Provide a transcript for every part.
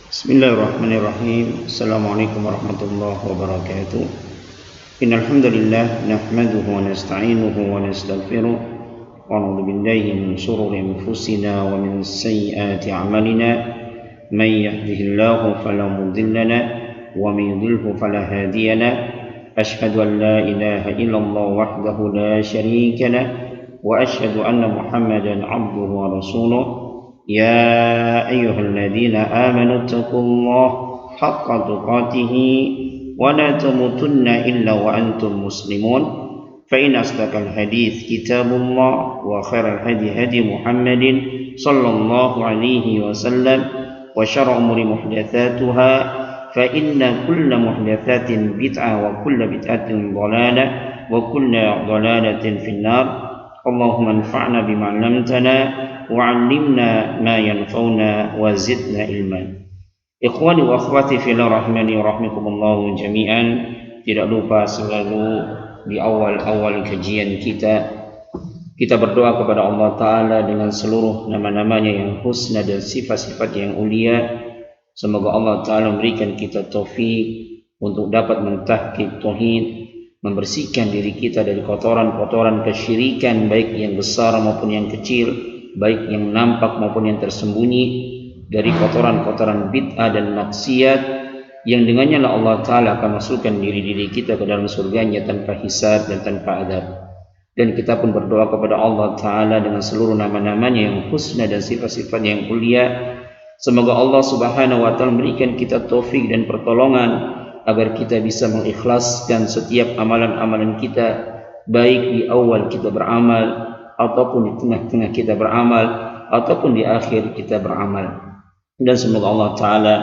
Bismillahirrahmanirrahim. Assalamualaikum warahmatullahi wabarakatuh. Innal hamdalillah nahmaduhu wa nasta'inuhu wa nastaghfiruh wa na'udzu billahi min shururi anfusina wa min sayyiati a'malina. May yahdihillahu fala mudilla lahu wa may yudlilhu fala hadiya lahu. Asyhadu an la ilaha illallah wahdahu la syarika lahu wa asyhadu anna Muhammadan 'abduhu wa rasuluh. يا أيها الذين آمنوا اتقوا الله حق تقاته ولا تموتن إلا وأنتم مسلمون فإن أصدق الحديث كتاب الله وخير الهدي هدي محمد صلى الله عليه وسلم وشر الأمور محدثاتها فإن كل محدثات بدعة وكل بدعة ضلالة وكل ضلالة في النار اللهم انفعنا بما علمتنا wa'allimna ma yanfa'una wa zidna ilman. Ikhwani wa akhwati fillah rahimani wa rahmakumullah jami'an. Tidak lupa selalu di awal-awal kajian kita berdoa kepada Allah Ta'ala dengan seluruh nama-namanya yang husna dan sifat-sifat yang ulia. Semoga Allah Ta'ala memberikan kita taufik untuk dapat mentahqiq tauhid, membersihkan diri kita dari kotoran-kotoran kesyirikan baik yang besar maupun yang kecil, baik yang nampak maupun yang tersembunyi, dari kotoran-kotoran bid'ah dan maksiat yang dengannya Allah Ta'ala akan masukkan diri-diri kita ke dalam surganya tanpa hisab dan tanpa adab. Dan kita pun berdoa kepada Allah Ta'ala dengan seluruh nama-namanya yang husna dan sifat-sifat yang mulia. Semoga Allah Subhanahu wa Ta'ala memberikan kita taufik dan pertolongan agar kita bisa mengikhlaskan setiap amalan-amalan kita, baik di awal kita beramal ataupun di tengah-tengah kita beramal ataupun di akhir kita beramal. Dan semoga Allah Ta'ala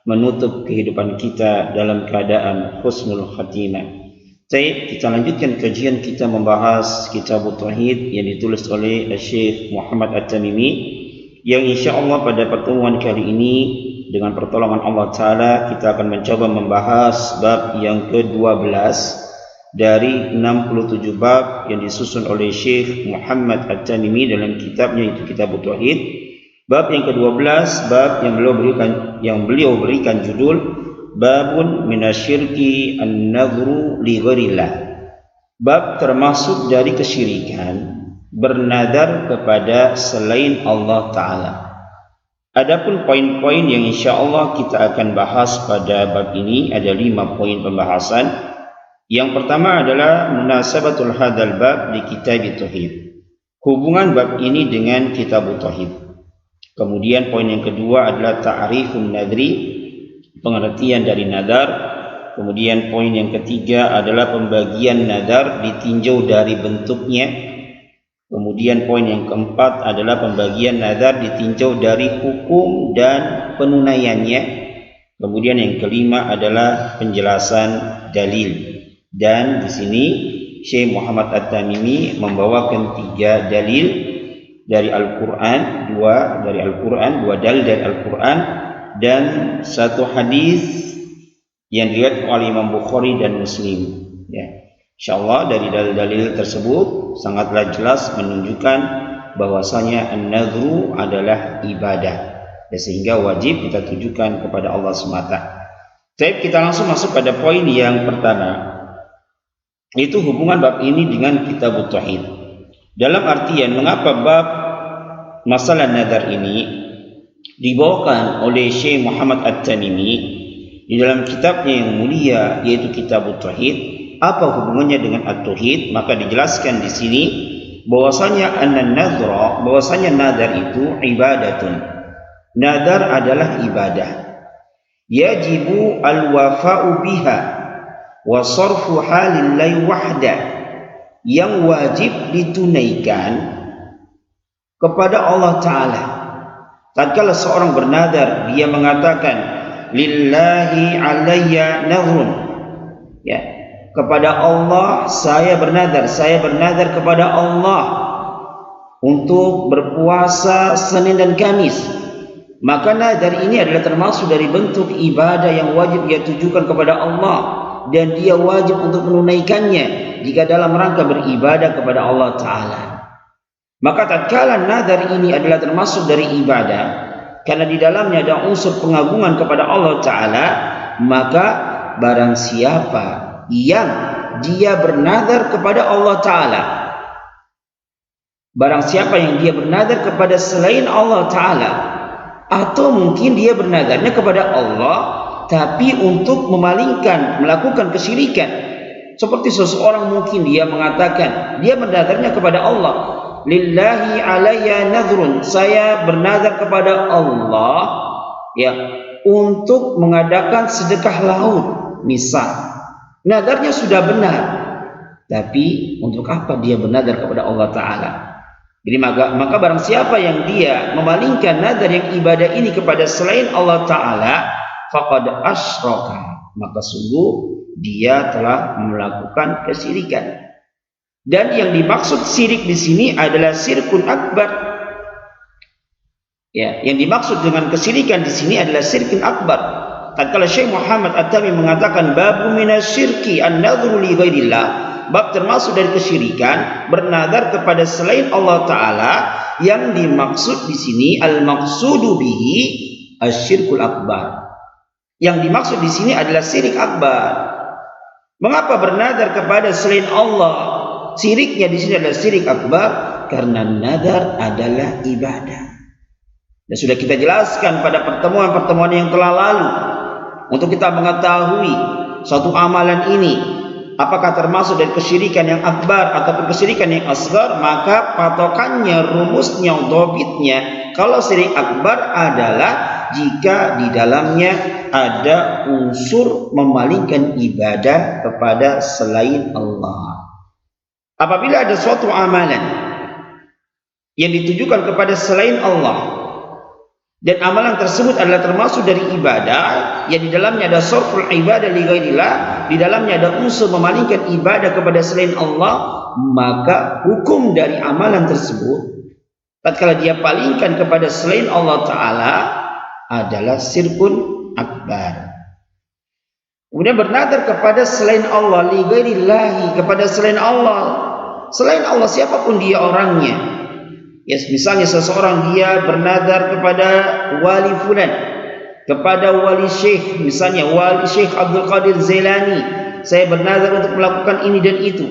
menutup kehidupan kita dalam keadaan husnul khatimah. Baik, kita lanjutkan kajian kita membahas kitab Tauhid yang ditulis oleh Syekh Muhammad At-Tamimi, yang insyaAllah pada pertemuan kali ini dengan pertolongan Allah Ta'ala kita akan mencoba membahas bab yang ke-12 dari 67 bab yang disusun oleh Syekh Muhammad At-Tamimi dalam kitabnya, itu Kitab Tauhid. Bab yang ke-12, bab yang beliau berikan judul Babun minasyirki an-nadhru li ghairillah. Bab termasuk dari kesyirikan bernadar kepada selain Allah Ta'ala. Adapun poin-poin yang insyaAllah kita akan bahas pada bab ini ada 5 poin pembahasan. Yang pertama adalah munasabatul hadzal bab di kitab tauhid. Hubungan bab ini dengan kitab tauhid. Kemudian poin yang kedua adalah ta'rifun nadri, pengertian dari nadar. Kemudian poin yang ketiga adalah pembagian nadar ditinjau dari bentuknya. Kemudian poin yang keempat adalah pembagian nadar ditinjau dari hukum dan penunaiannya. Kemudian yang kelima adalah penjelasan dalil. Dan di sini Syekh Muhammad At-Tamimi membawakan 3 dalil dari Al-Quran, 2 dari Al-Quran, 2 dalil dari Al-Quran, dan 1 hadis yang diriwayatkan oleh Imam Bukhari dan Muslim. Ya, insyaallah dari dalil-dalil tersebut sangatlah jelas menunjukkan bahwasanya an-nadhru adalah ibadah, ya, sehingga wajib kita tujukan kepada Allah semata. Baik, kita langsung masuk pada poin yang pertama. Itu hubungan bab ini dengan kitab tauhid. Dalam artian mengapa bab masalah nadar ini dibawakan oleh Syekh Muhammad At-Tamimi di dalam kitabnya yang mulia yaitu kitab tauhid. Apa hubungannya dengan at-tauhid? Maka dijelaskan di sini bahwasanya an-nadhra, bahwasanya nadar itu ibadatun. Nadar adalah ibadah. Yajibu al-wafa'u biha wa sarfu halillahi wahda, yang wajib ditunaikan kepada Allah Ta'ala. Tatkala seorang bernadar, dia mengatakan lillahi alayya nadhrun, ya, kepada Allah saya bernadar kepada Allah untuk berpuasa Senin dan Kamis. Maka nadar ini adalah termasuk dari bentuk ibadah yang wajib dia tujukan kepada Allah, dan dia wajib untuk menunaikannya jika dalam rangka beribadah kepada Allah Ta'ala. Maka tatkala nadar ini adalah termasuk dari ibadah, karena di dalamnya ada unsur pengagungan kepada Allah Ta'ala, maka barang siapa yang dia bernadar kepada Allah Ta'ala, barang siapa yang dia bernadar kepada selain Allah Ta'ala, atau mungkin dia bernadarnya kepada Allah tapi untuk memalingkan, melakukan kesyirikan, seperti seseorang mungkin dia mengatakan dia bernadarnya kepada Allah, lillahi alayya nadhrun, saya bernadar kepada Allah ya untuk mengadakan sedekah laut misal. Nadarnya sudah benar, tapi untuk apa dia bernadar kepada Allah Ta'ala? Jadi maka barang siapa yang dia memalingkan nadar yang ibadah ini kepada selain Allah Ta'ala, faqad asyraka, maka sungguh dia telah melakukan kesyirikan. Dan yang dimaksud syirik di sini adalah syirkun akbar. Ya, yang dimaksud dengan kesyirikan di sini adalah syirkun akbar. Tatkala Syekh Muhammad At-Tamimi mengatakan babu minasyirki an-nadhru li ghairillah, bab termasuk dari kesyirikan bernadar kepada selain Allah Ta'ala, yang dimaksud di sini al-maqsudu bihi asyirkul akbar. Yang dimaksud di sini adalah syirik akbar. Mengapa bernadar kepada selain Allah? Syiriknya di sini adalah syirik akbar karena nadar adalah ibadah. Dan sudah kita jelaskan pada pertemuan-pertemuan yang telah lalu, untuk kita mengetahui suatu amalan ini apakah termasuk dari kesyirikan yang akbar ataupun kesyirikan yang asghar, maka patokannya, rumusnya, dhabitnya kalau syirik akbar adalah jika di dalamnya ada unsur memalingkan ibadah kepada selain Allah. Apabila ada suatu amalan yang ditujukan kepada selain Allah dan amalan tersebut adalah termasuk dari ibadah yang di dalamnya ada sarful ibadah li ghairillah, di dalamnya ada unsur memalingkan ibadah kepada selain Allah, maka hukum dari amalan tersebut tatkala dia palingkan kepada selain Allah Ta'ala adalah syirkun akbar. Kemudian bernadar kepada selain Allah, li ghairillahi, kepada selain Allah. Selain Allah siapapun dia orangnya. Ya, misalnya seseorang dia bernadar kepada wali fulan, kepada wali syekh, misalnya wali Syekh Abdul Qadir Zailani, saya bernadar untuk melakukan ini dan itu.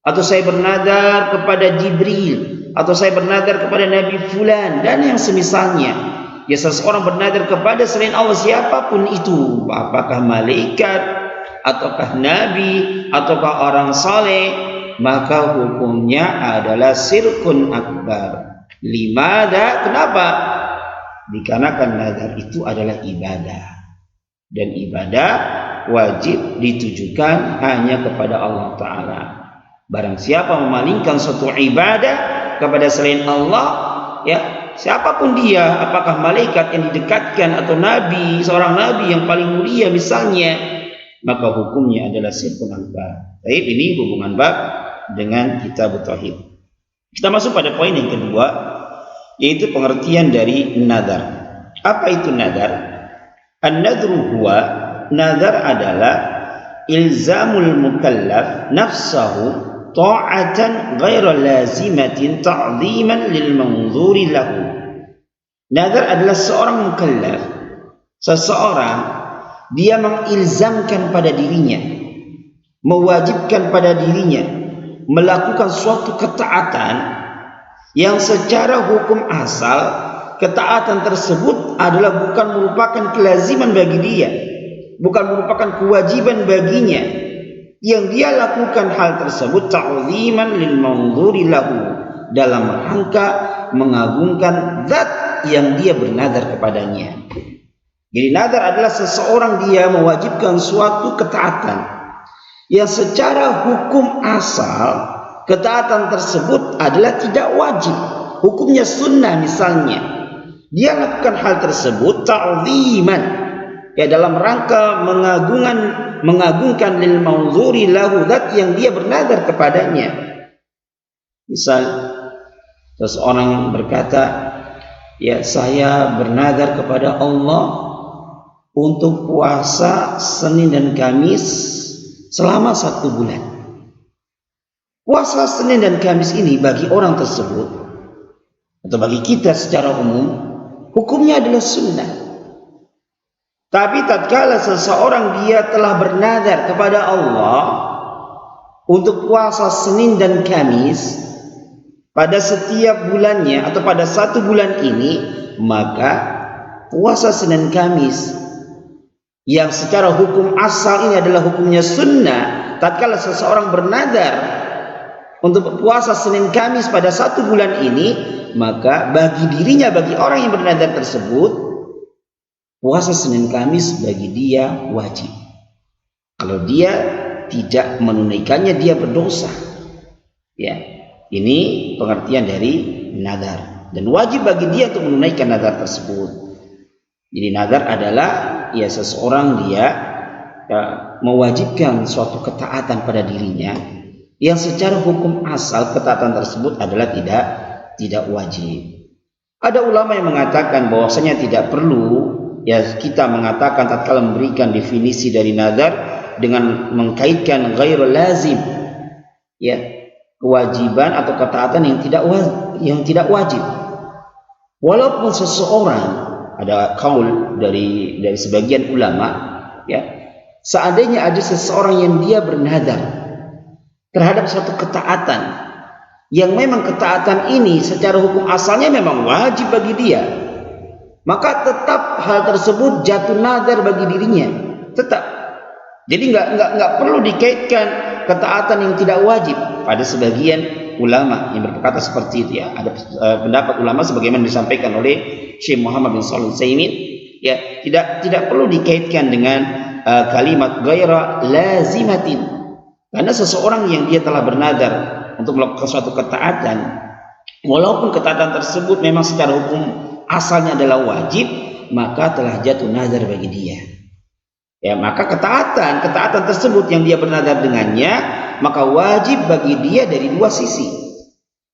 Atau saya bernadar kepada Jibril, atau saya bernadar kepada Nabi fulan dan yang semisalnya. Ya, seseorang bernadar kepada selain Allah siapapun itu, apakah malaikat, ataukah nabi, ataukah orang saleh, maka hukumnya adalah syirkun akbar. Limada? Kenapa? Dikarenakan nadar itu adalah ibadah, dan ibadah wajib ditujukan hanya kepada Allah Ta'ala. Barang siapa memalingkan suatu ibadah kepada selain Allah, ya, siapapun dia, apakah malaikat yang didekatkan atau nabi, seorang nabi yang paling mulia misalnya, maka hukumnya adalah syirkun akbar. Baik, ini hubungan bab dengan kitab tauhid. Kita masuk pada poin yang kedua, yaitu pengertian dari nadar. Apa itu nadar? An-nadru huwa, nadar adalah ilzamul mukallaf nafsahu ta'atan ghaira lazimatin ta'ziman lil manzuri lahu. Nadar adalah seorang mukallaf, seseorang dia mengilzamkan pada dirinya, mewajibkan pada dirinya melakukan suatu ketaatan yang secara hukum asal ketaatan tersebut adalah bukan merupakan kelaziman bagi dia, bukan merupakan kewajiban baginya. Yang dia lakukan hal tersebut ta'ziman lil manzuri lahu, dalam rangka mengagungkan zat yang dia bernadar kepadanya. Jadi nadar adalah seseorang dia mewajibkan suatu ketaatan yang secara hukum asal ketaatan tersebut adalah tidak wajib, hukumnya sunnah misalnya. Dia lakukan hal tersebut ta'ziman, ya, dalam rangka mengagungkan lil manzuri lahu, zat yang dia bernadar kepadanya. Misal seseorang berkata, ya, saya bernadar kepada Allah untuk puasa Senin dan Kamis selama 1 bulan. Puasa Senin dan Kamis ini bagi orang tersebut atau bagi kita secara umum hukumnya adalah sunnah. Tapi tatkala seseorang dia telah bernazar kepada Allah untuk puasa Senin dan Kamis pada setiap bulannya atau pada satu bulan ini, maka puasa Senin Kamis yang secara hukum asal ini adalah hukumnya sunnah. Tatkala seseorang bernazar untuk puasa Senin Kamis pada satu bulan ini, maka bagi dirinya, bagi orang yang bernazar tersebut, puasa Senin Kamis bagi dia wajib. Kalau dia tidak menunaikannya, dia berdosa. Ya, ini pengertian dari nazar, dan wajib bagi dia untuk menunaikan nazar tersebut. Jadi nazar adalah ya seseorang dia mewajibkan suatu ketaatan pada dirinya yang secara hukum asal ketaatan tersebut adalah tidak wajib. Ada ulama yang mengatakan bahwasanya tidak perlu ya kita mengatakan tatkala memberikan definisi dari nazar dengan mengkaitkan ghairul lazim, ya, kewajiban atau ketaatan yang tidak wajib. Walaupun seseorang, ada kaul dari sebagian ulama, ya, seandainya ada seseorang yang dia bernazar terhadap suatu ketaatan yang memang ketaatan ini secara hukum asalnya memang wajib bagi dia, maka tetap hal tersebut jatuh nazar bagi dirinya, tetap. Jadi nggak perlu dikaitkan ketaatan yang tidak wajib. Pada sebagian ulama yang berkata seperti itu, ya. Ada pendapat ulama sebagaimana disampaikan oleh Syekh Muhammad bin Shalih Al-Utsaimin, ya, tidak perlu dikaitkan dengan kalimat ghaira lazimatin. Karena seseorang yang dia telah bernazar untuk melakukan suatu ketaatan, walaupun ketaatan tersebut memang secara hukum asalnya adalah wajib, maka telah jatuh nazar bagi dia. Ya, maka ketaatan tersebut yang dia bernazar dengannya, maka wajib bagi dia dari dua sisi.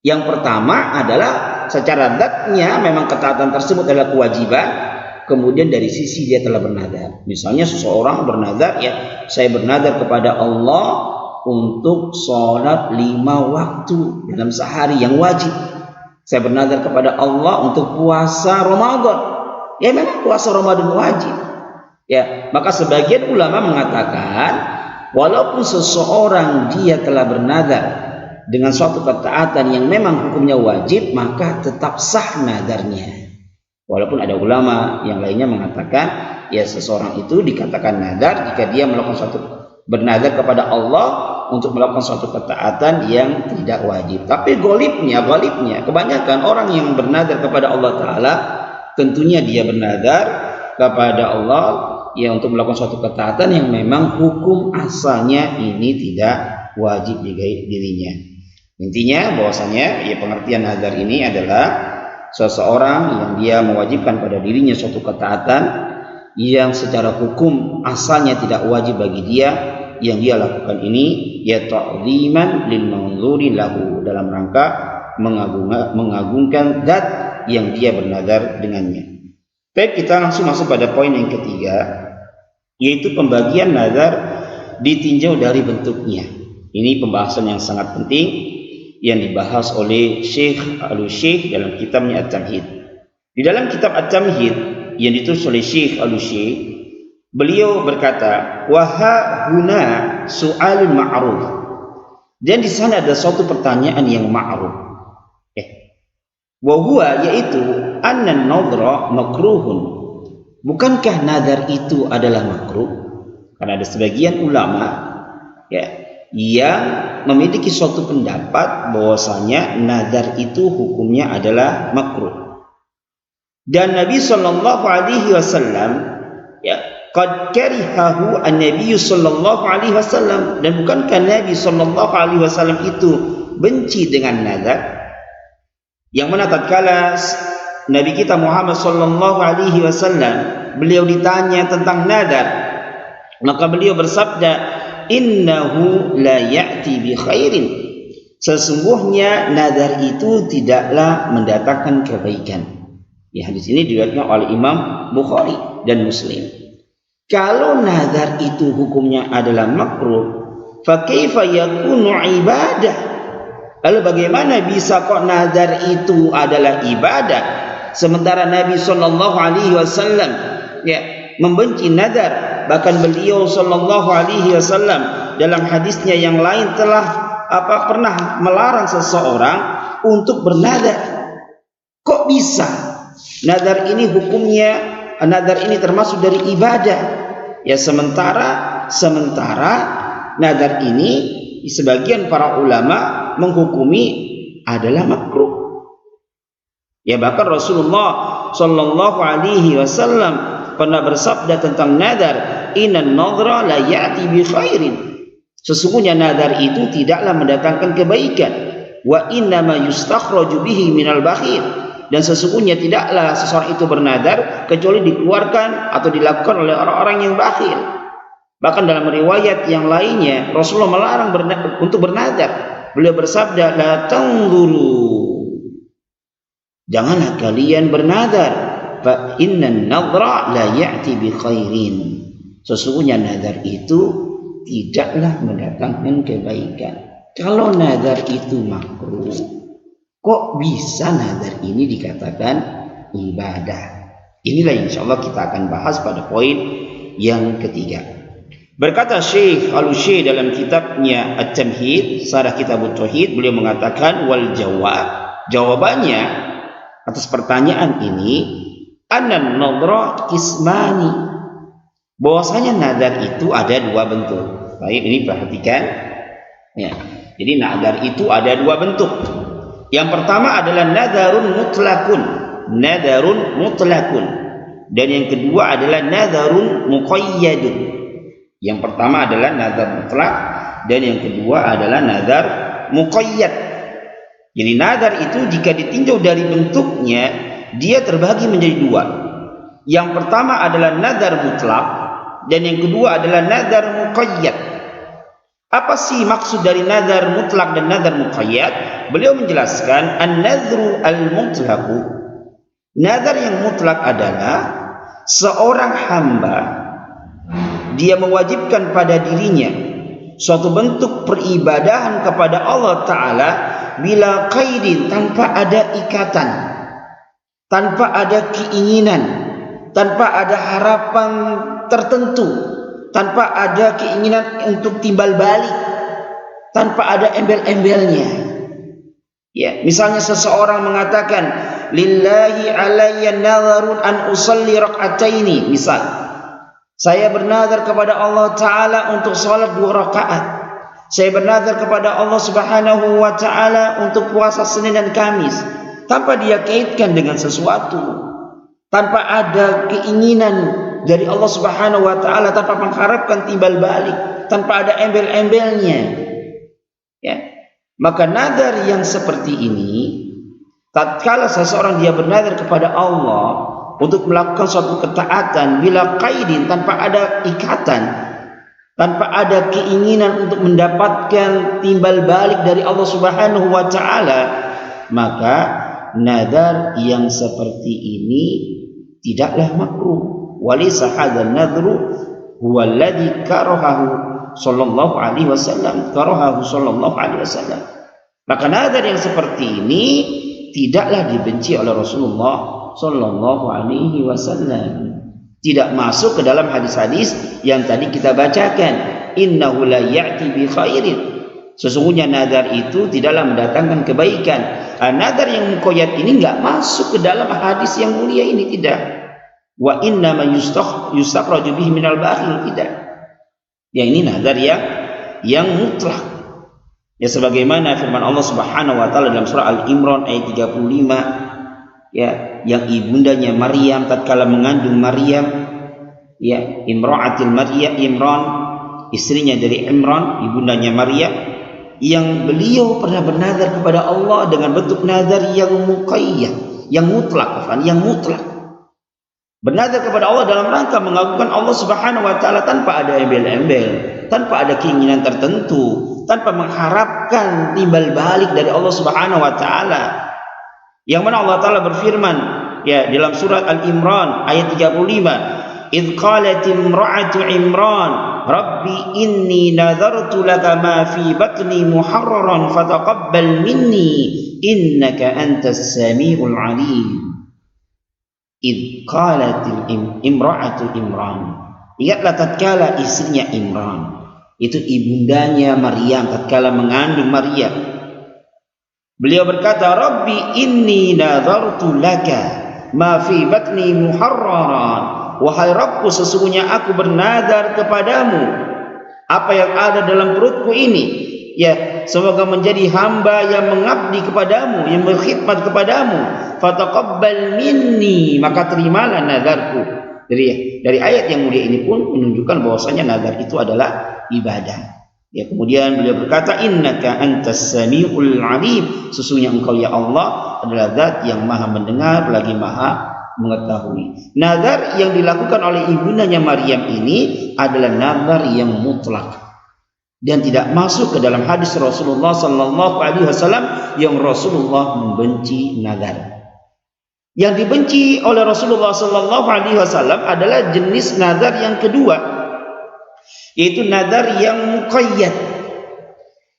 Yang pertama adalah secara zatnya memang ketaatan tersebut adalah kewajiban, kemudian dari sisi dia telah bernazar. Misalnya seseorang bernazar, ya, saya bernazar kepada Allah untuk sholat 5 waktu dalam sehari yang wajib. Saya bernazar kepada Allah untuk puasa Ramadan. Ya, memang puasa Ramadan wajib. Ya, maka sebagian ulama mengatakan walaupun seseorang dia telah bernazar dengan suatu ketaatan yang memang hukumnya wajib, maka tetap sah nazarnya. Walaupun ada ulama yang lainnya mengatakan ya seseorang itu dikatakan nazar jika dia melakukan suatu bernazar kepada Allah untuk melakukan suatu ketaatan yang tidak wajib. Tapi golibnya kebanyakan orang yang bernazar kepada Allah Ta'ala, tentunya dia bernazar kepada Allah ya untuk melakukan suatu ketaatan yang memang hukum asalnya ini tidak wajib bagi dirinya. Intinya bahwasanya ya pengertian nazar ini adalah seseorang yang dia mewajibkan pada dirinya suatu ketaatan yang secara hukum asalnya tidak wajib bagi dia, yang dia lakukan ini ya ta'ziman lil manzuri lahu, dalam rangka mengagungkan zat yang dia bernazar dengannya. Baik, kita langsung masuk pada poin yang ketiga, yaitu pembagian nazar ditinjau dari bentuknya. Ini pembahasan yang sangat penting yang dibahas oleh Syekh Al-Utsaimin dalam kitabnya At-Tamhid. Di dalam kitab At-Tamhid yang ditulis oleh Syekh Al-Utsaimin, beliau berkata, "Wa huna su'alun ma'ruf." Dan di sana ada suatu pertanyaan yang ma'ruf. Wa huwa, yaitu annan nadhra makruhun. Bukankah nazar itu adalah makruh? Karena ada sebagian ulama ya yang memiliki suatu pendapat bahwasanya nazar itu hukumnya adalah makruh. Dan Nabi sallallahu alaihi wasallam ya qad karihahu an-nabiy sallallahu alaihi wasallam, dan bukankah Nabi sallallahu alaihi wasallam itu benci dengan nazar? Yang mana tatkala Nabi kita Muhammad sallallahu alaihi wasallam beliau ditanya tentang nazar, maka beliau bersabda, "Innahu la ya'ti bi khairin." Sesungguhnya nazar itu tidaklah mendatangkan kebaikan. Ya, hadis ini diriwayatkan oleh Imam Bukhari dan Muslim. Kalau nazar itu hukumnya adalah makruh, fa kaifa yakunu ibadah? Lalu bagaimana bisa kok nazar itu adalah ibadah? sementara Nabi sallallahu alaihi wasallam membenci nadar. Bahkan beliau sallallahu alaihi wasallam dalam hadisnya yang lain telah pernah melarang seseorang untuk bernadar. Kok bisa? Nadar ini hukumnya, nadar ini termasuk dari ibadah. Ya, sementara nadar ini sebagian para ulama menghukumi adalah makruh. Ya, bahkan Rasulullah sallallahu alaihi wasallam pernah bersabda tentang nadar, "Innan nadra la ya'ti bi khairin." Sesungguhnya nadar itu tidaklah mendatangkan kebaikan. Wa inna ma yustakhraju bihi minal bakhil. Dan sesungguhnya tidaklah seseorang itu bernadar kecuali dikeluarkan atau dilakukan oleh orang-orang yang bakhil. Bahkan dalam riwayat yang lainnya Rasulullah melarang untuk bernadar. Beliau bersabda, "La tanzuru." Janganlah kalian bernadar. Fa innan nadra la ya'ti bi khairin. Sesungguhnya nadar itu tidaklah mendatangkan kebaikan. Kalau nadar itu makruh, kok bisa nadar ini dikatakan ibadah? Inilah insya Allah kita akan bahas pada poin yang ketiga. Berkata Syekh Al-Utsaimin dalam kitabnya At-Tamhid, Syarah Kitab At-Tauhid, beliau mengatakan wal jawab. Jawabannya atas pertanyaan ini, anan nadra kismani. Bahwasanya nadar itu ada dua bentuk. Baik, ini perhatikan. Ya. Jadi nadar itu ada dua bentuk. Yang pertama adalah nadarun mutlakun. Dan yang kedua adalah nadarun muqayyadun. Yang pertama adalah nadar mutlak dan yang kedua adalah nadar muqayyad. Jadi nadar itu jika ditinjau dari bentuknya dia terbagi menjadi dua. Yang pertama adalah nadar mutlak dan yang kedua adalah nadar muqayyad. Apa sih maksud dari nadar mutlak dan nadar muqayyad? Beliau menjelaskan an-nadru al-mutlaqu. Nadar yang mutlak adalah seorang hamba dia mewajibkan pada dirinya suatu bentuk peribadahan kepada Allah Ta'ala bila qaidin, tanpa ada ikatan, tanpa ada keinginan, tanpa ada harapan tertentu, tanpa ada keinginan untuk timbal balik, tanpa ada embel-embelnya. Ya, misalnya seseorang mengatakan lillahi alayya nadharun an usalli rak'ataini, misal saya bernazar kepada Allah Ta'ala untuk salat 2 rakaat. Saya bernazar kepada Allah Subhanahu wa Ta'ala untuk puasa Senin dan Kamis, tanpa dia kaitkan dengan sesuatu, tanpa ada keinginan dari Allah Subhanahu wa Ta'ala, tanpa mengharapkan timbal balik, tanpa ada embel-embelnya. Ya. Maka nadar yang seperti ini, tatkala seseorang dia bernadar kepada Allah untuk melakukan suatu ketaatan bila qaidin, tanpa ada ikatan, tanpa ada keinginan untuk mendapatkan timbal balik dari Allah Subhanahu wa Ta'ala, maka nadar yang seperti ini tidaklah makruh. Walisa hadzal nadru huwa alladhi karahahu sallallahu alaihi wasallam, Maka nadar yang seperti ini tidaklah dibenci oleh Rasulullah sallallahu alaihi wasallam. Tidak masuk ke dalam hadis-hadis yang tadi kita bacakan, innahu la ya'ti bi khairin. Sesungguhnya nadar itu tidaklah mendatangkan kebaikan. Nadar yang muqayyad ini enggak masuk ke dalam hadis yang mulia ini, tidak. Wa inna ma yustakhraju bihi minal bakhil, tidak. Yang ini nadar yang mutlak. Ya, sebagaimana firman Allah Subhanahu wa Ta'ala dalam surah Al-Imran ayat 35, ya, yang ibundanya Maryam tatkala mengandung Maryam, ya, imra'atil Maryam, Imran, istrinya dari Imran, ibundanya Maryam, yang beliau pernah bernadar kepada Allah dengan bentuk nadar yang muqayyad, yang mutlak. Bernadar kepada Allah dalam rangka mengagungkan Allah Subhanahu wa Ta'ala tanpa ada embel-embel, tanpa ada keinginan tertentu, tanpa mengharapkan timbal balik dari Allah Subhanahu wa Ta'ala. Yang mana Allah Ta'ala berfirman, ya, dalam surat Al-Imran ayat 35, idh qalat imra'atu Imran rabbi inni nadhartu laka ma fi batni muharraran fataqabbal minni innaka antas samiul alim. id qalatil imra'atu Imran. Ingatlah tatkala istrinya Imran, itu ibundanya Maryam tatkala mengandung Maryam. Beliau berkata, Rabbi inni nadartu laka ma fi batni muharraran. Wahai Rabbku, sesungguhnya aku bernadar kepadamu apa yang ada dalam perutku ini, ya, semoga menjadi hamba yang mengabdi kepadamu, yang berkhidmat kepadamu. Fataqabbal minni, maka terimalah nadarku. Dari ayat yang mulia ini pun menunjukkan bahwasanya nazar itu adalah ibadah. Ya, kemudian beliau berkata, innaka antas samiul alim, sesungguhnya engkau ya Allah adalah zat yang maha mendengar lagi maha mengetahui. Nazar yang dilakukan oleh ibundanya Maryam ini adalah nazar yang mutlak dan tidak masuk ke dalam hadis Rasulullah sallallahu alaihi wasallam yang Rasulullah membenci nazar. Yang dibenci oleh Rasulullah sallallahu alaihi wasallam adalah jenis nazar yang kedua, yaitu nazar yang muqayyad.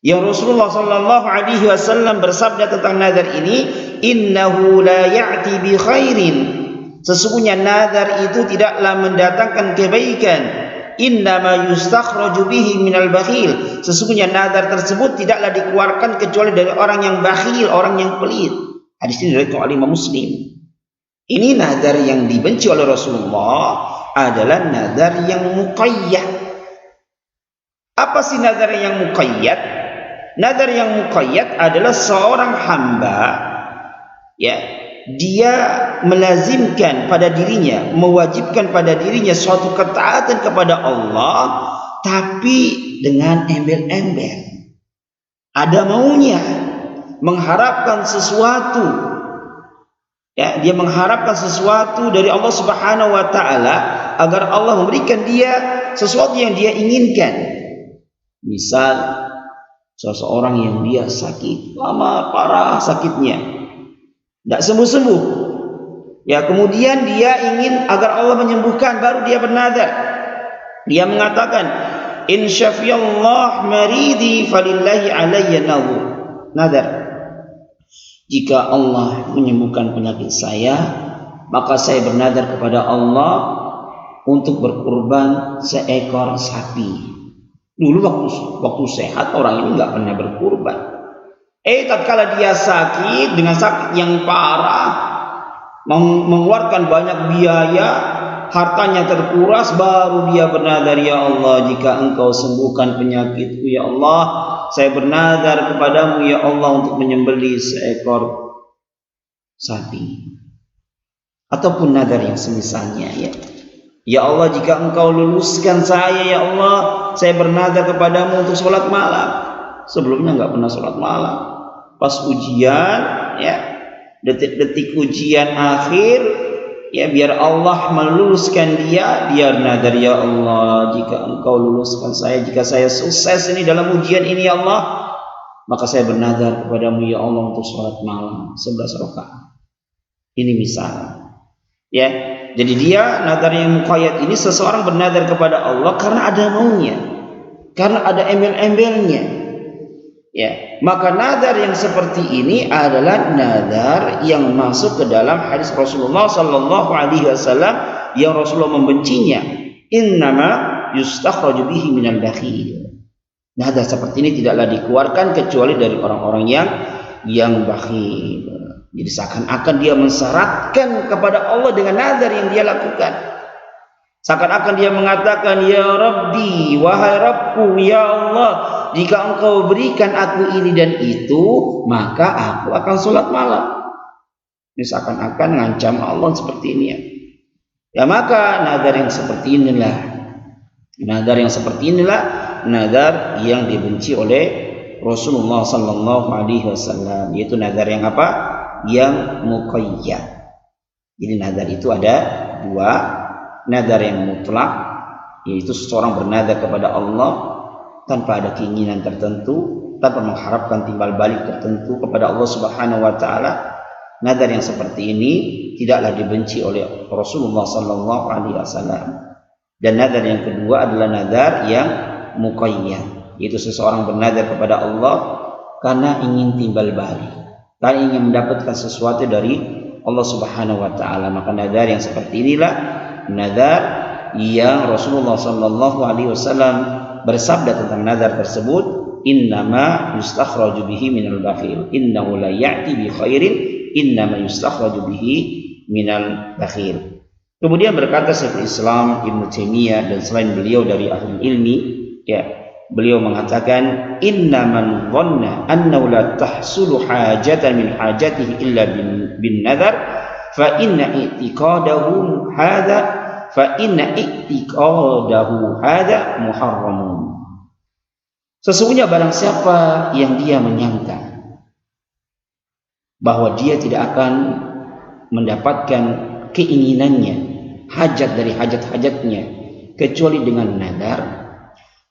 Yang Rasulullah sallallahu alaihi wasallam bersabda tentang nazar ini, innahu la ya'ti bi khairin. Sesungguhnya nazar itu tidaklah mendatangkan kebaikan. Innama yustakhraju bihi minal bakhil. Sesungguhnya nazar tersebut tidaklah dikeluarkan kecuali dari orang yang bakhil, orang yang pelit. Hadis ini diriwayatkan oleh Imam Muslim. Ini nazar yang dibenci oleh Rasulullah adalah nazar yang muqayyad. Apa sih nazar yang muqayyad? Nazar yang muqayyad adalah seorang hamba, ya, dia melazimkan pada dirinya, mewajibkan pada dirinya suatu ketaatan kepada Allah, tapi dengan embel-embel. Ada maunya, mengharapkan sesuatu. Ya, dia mengharapkan sesuatu dari Allah Subhanahu wa taala agar Allah memberikan dia sesuatu yang dia inginkan. Misal seseorang yang dia sakit, lama parah sakitnya, tidak sembuh-sembuh. Ya, kemudian dia ingin agar Allah menyembuhkan, baru dia bernazar. Dia mengatakan, in syafiyallah maridi falillahi alayya nazar. Jika Allah menyembuhkan penyakit saya, maka saya bernazar kepada Allah untuk berkurban seekor sapi. Dulu waktu sehat orang ini nggak pernah berkurban. Tatkala dia sakit dengan sakit yang parah, mengeluarkan banyak biaya, hartanya terkuras, baru dia bernazar, ya Allah, jika engkau sembuhkan penyakitku, ya Allah, saya bernazar kepadamu, ya Allah, untuk menyembelih seekor sapi. Ataupun nazar yang semisalnya, ya. Ya Allah, jika engkau luluskan saya, ya Allah, saya bernazar kepadamu untuk sholat malam. Sebelumnya nggak pernah sholat malam. Pas ujian, ya, detik-detik ujian akhir, ya, biar Allah meluluskan dia bernazar, ya Allah, jika engkau luluskan saya, jika saya sukses ini dalam ujian ini, ya Allah, maka saya bernazar kepadamu, ya Allah, untuk sholat malam 11 rakaat. Ini misal, ya. Jadi dia nazar yang muqayyad ini, seseorang bernazar kepada Allah karena ada maunya, karena ada embel-embelnya, ya. Maka nazar yang seperti ini adalah nazar yang masuk ke dalam hadis Rasulullah sallallahu alaihi wasallam yang Rasulullah membencinya. Innama yustakhraju bihi minal bakhil. Nazar seperti ini tidaklah dikeluarkan kecuali dari orang-orang yang bakhil. Jadi seakan-akan dia mensyaratkan kepada Allah dengan nazar yang dia lakukan. Seakan-akan dia mengatakan, ya Rabbi, wahai Rabbku, ya Allah, jika engkau berikan aku ini dan itu, maka aku akan sholat malam. Ini seakan-akan ngancam Allah seperti ini, ya. Ya, maka nazar yang seperti inilah, nazar yang dibenci oleh Rasulullah sallallahu alaihi wasallam, yaitu nazar yang apa? Yang muqayyad. Jadi nazar itu ada dua, nazar yang mutlak, yaitu seseorang bernazar kepada Allah tanpa ada keinginan tertentu, tanpa mengharapkan timbal balik tertentu kepada Allah Subhanahu wa taala. Nazar yang seperti ini tidaklah dibenci oleh Rasulullah sallallahu alaihi wasallam. Dan nazar yang kedua adalah nazar yang muqayyad, yaitu seseorang bernazar kepada Allah karena ingin timbal balik, karena ingin mendapatkan sesuatu dari Allah Subhanahu wa taala. Maka nazar yang seperti inilah nazar yang Rasulullah sallallahu alaihi wasallam bersabda tentang nazar tersebut, innama yustakhraju bihi minal bakhil innahu la ya'ti bi khairin innama yustakhraju bihi minal bakhil. Kemudian berkata Syekhul Islam Ibnu Taimiyah dan selain beliau dari ahli ilmi, ya, beliau mengatakan innaman dhanna annahu la tahsulu hajatan min hajatihi illa bin nadhar fa inna i'tiqadahu hadha muharramun. Sesungguhnya barang siapa yang dia menyangka bahwa dia tidak akan mendapatkan keinginannya, hajat dari hajat-hajatnya kecuali dengan nadar,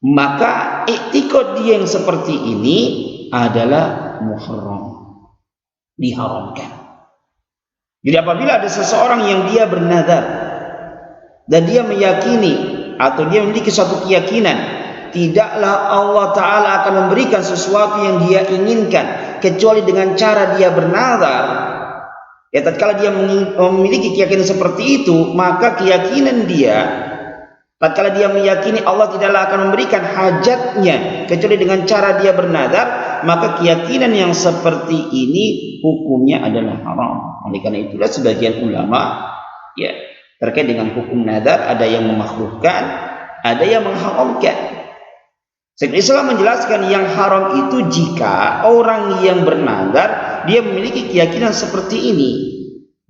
maka i'tiqad dia yang seperti ini adalah muharram, diharamkan. Jadi apabila ada seseorang yang dia bernadar dan dia meyakini atau dia memiliki suatu keyakinan tidaklah Allah Ta'ala akan memberikan sesuatu yang dia inginkan kecuali dengan cara dia bernazar, ya, tatkala dia memiliki keyakinan seperti itu, maka keyakinan dia, tatkala dia meyakini Allah tidaklah akan memberikan hajatnya kecuali dengan cara dia bernazar, maka keyakinan yang seperti ini hukumnya adalah haram. Oleh karena itulah sebagian ulama, ya, terkait dengan hukum nazar ada yang memakruhkan, ada yang mengharamkan. Syekhul Islam menjelaskan yang haram itu jika orang yang bernazar dia memiliki keyakinan seperti ini.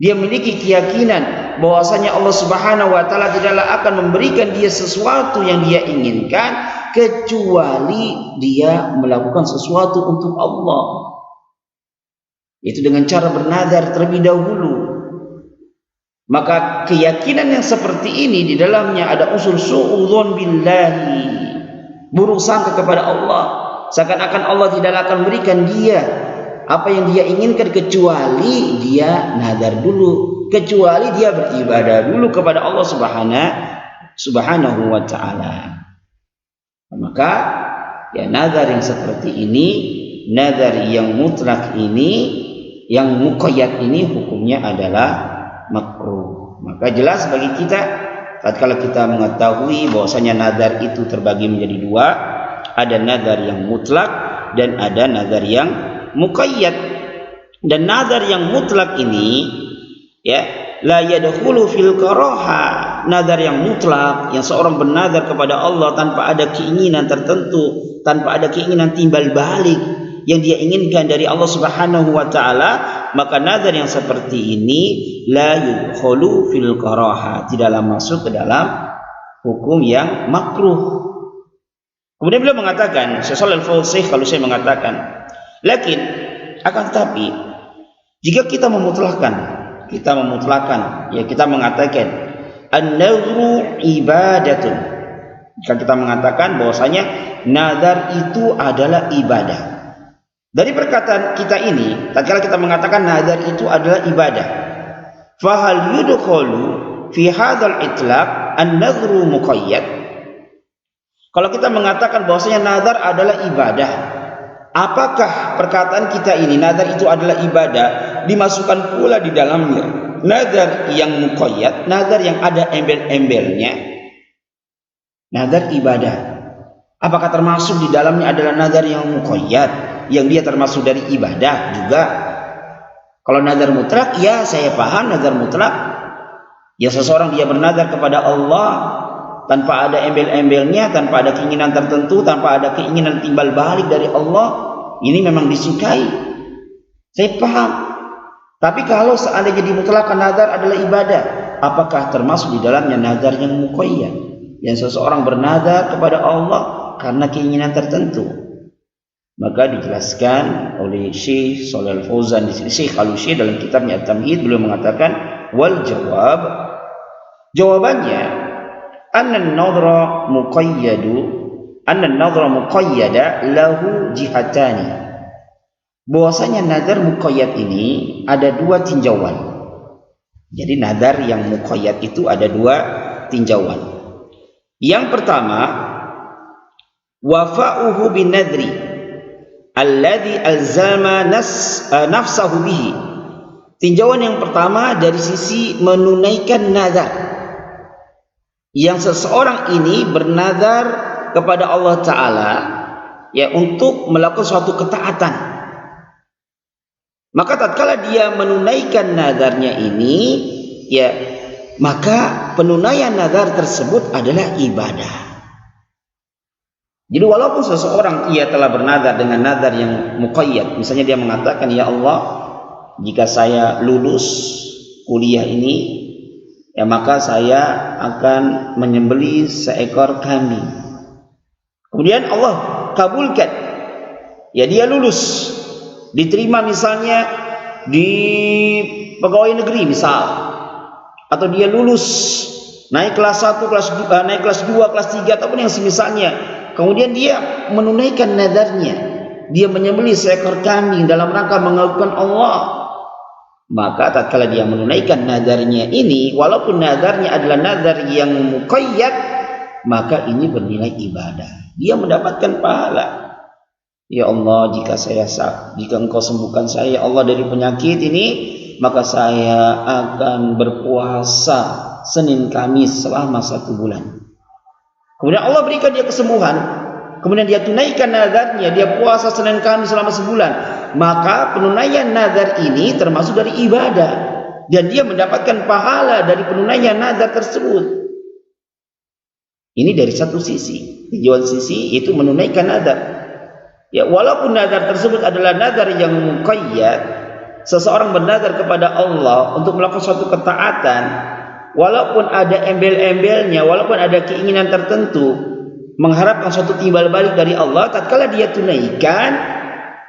Dia memiliki keyakinan bahwasanya Allah Subhanahu wa taala tidaklah akan memberikan dia sesuatu yang dia inginkan kecuali dia melakukan sesuatu untuk Allah. Itu dengan cara bernazar terlebih dahulu. Maka keyakinan yang seperti ini di dalamnya ada unsur su'udzon billahi, buruk sangka kepada Allah, seakan-akan Allah tidak akan memberikan dia apa yang dia inginkan kecuali dia nazar dulu, kecuali dia beribadah dulu kepada Allah Subhanahu wa taala. Maka ya nazar yang seperti ini, nazar yang mutlak ini, yang muqayyad ini hukumnya adalah makruh. Maka jelas bagi kita tatkala kita mengetahui bahwasanya nazar itu terbagi menjadi dua, ada nazar yang mutlak dan ada nazar yang muqayyad. Dan nazar yang mutlak ini, ya, la yadkhulu fil karaha. Nazar yang mutlak yang seorang bernazar kepada Allah tanpa ada keinginan tertentu, tanpa ada keinginan timbal balik yang dia inginkan dari Allah Subhanahu wa taala, maka nazar yang seperti ini la yadkhulu fil karaha, tidaklah masuk ke dalam hukum yang makruh. Kemudian beliau mengatakan, Syekh Shalal Al-Fauzan kalau saya mengatakan, lakin akan tetapi jika kita memutlakan, ya, kita mengatakan an-nadhru ibadatun, jika kita mengatakan bahwasanya nazar itu adalah ibadah. Dari perkataan kita ini, tatkala kita mengatakan nazar itu adalah ibadah, fahal yudkhulu fi hadzal itlaq an-nadhru muqayyad. Kalau kita mengatakan bahwasanya nazar adalah ibadah, apakah perkataan kita ini nazar itu adalah ibadah dimasukkan pula di dalamnya nazar yang muqayyad, nazar yang ada embel-embelnya, nazar ibadah? Apakah termasuk di dalamnya adalah nazar yang muqayyad, yang dia termasuk dari ibadah juga? Kalau nazar mutlak, ya saya paham nazar mutlak, ya seseorang dia bernazar kepada Allah tanpa ada embel-embelnya, tanpa ada keinginan tertentu, tanpa ada keinginan timbal balik dari Allah, ini memang disukai, saya paham. Tapi kalau seandainya dimutlakan nazar adalah ibadah, apakah termasuk di dalamnya nazar yang muqayyad, yang seseorang bernazar kepada Allah karena keinginan tertentu? Maka dijelaskan oleh Syekh Shalal Al-Fauzan di sini, Syekh Al-Utsaimin dalam kitabnya At-Tamhid, beliau mengatakan wal jawab, jawabannya anna an-nadhra muqayyada lahu jihatani, bahwasanya nazar muqayyad ini ada dua tinjauan. Jadi nazar yang muqayyad itu ada dua tinjauan. Yang pertama, wafa'uhu bin nadri alladhi alzama nafsahu bihi, Tinjauan yang pertama dari sisi menunaikan nazar. Yang seseorang ini bernazar kepada Allah Ta'ala ya untuk melakukan suatu ketaatan. Maka tatkala dia menunaikan nazarnya ini, ya maka penunaian nazar tersebut adalah ibadah. Jadi walaupun seseorang ia telah bernazar dengan nazar yang muqayyad, misalnya dia mengatakan, ya Allah, jika saya lulus kuliah ini, ya maka saya akan menyembelih seekor kambing. Kemudian Allah kabulkan, ya dia lulus, diterima misalnya di pegawai negeri misal, atau dia lulus naik kelas 1, naik kelas 2, kelas 3 ataupun yang semisalnya. Kemudian dia menunaikan nadarnya, dia menyembelih seekor kambing dalam rangka mengagungkan Allah. Maka tatkala dia menunaikan nadarnya ini, walaupun nadarnya adalah nadar yang muqayyad, maka ini bernilai ibadah. Dia mendapatkan pahala. Ya Allah, jika Engkau sembuhkan saya, ya Allah, dari penyakit ini, maka saya akan berpuasa Senin Kamis selama 1 bulan. Kemudian Allah berikan dia kesembuhan. Kemudian dia tunaikan nadarnya, dia puasa Senin Kamis selama sebulan. Maka penunaian nadar ini termasuk dari ibadah. Dan dia mendapatkan pahala dari penunaian nadar tersebut. Ini dari satu sisi. Tujuan sisi itu menunaikan nadar. Ya, walaupun nadar tersebut adalah nadar yang muqayyad, seseorang bernadar kepada Allah untuk melakukan suatu ketaatan, walaupun ada embel-embelnya, walaupun ada keinginan tertentu, mengharapkan suatu timbal balik dari Allah, tatkala dia tunaikan,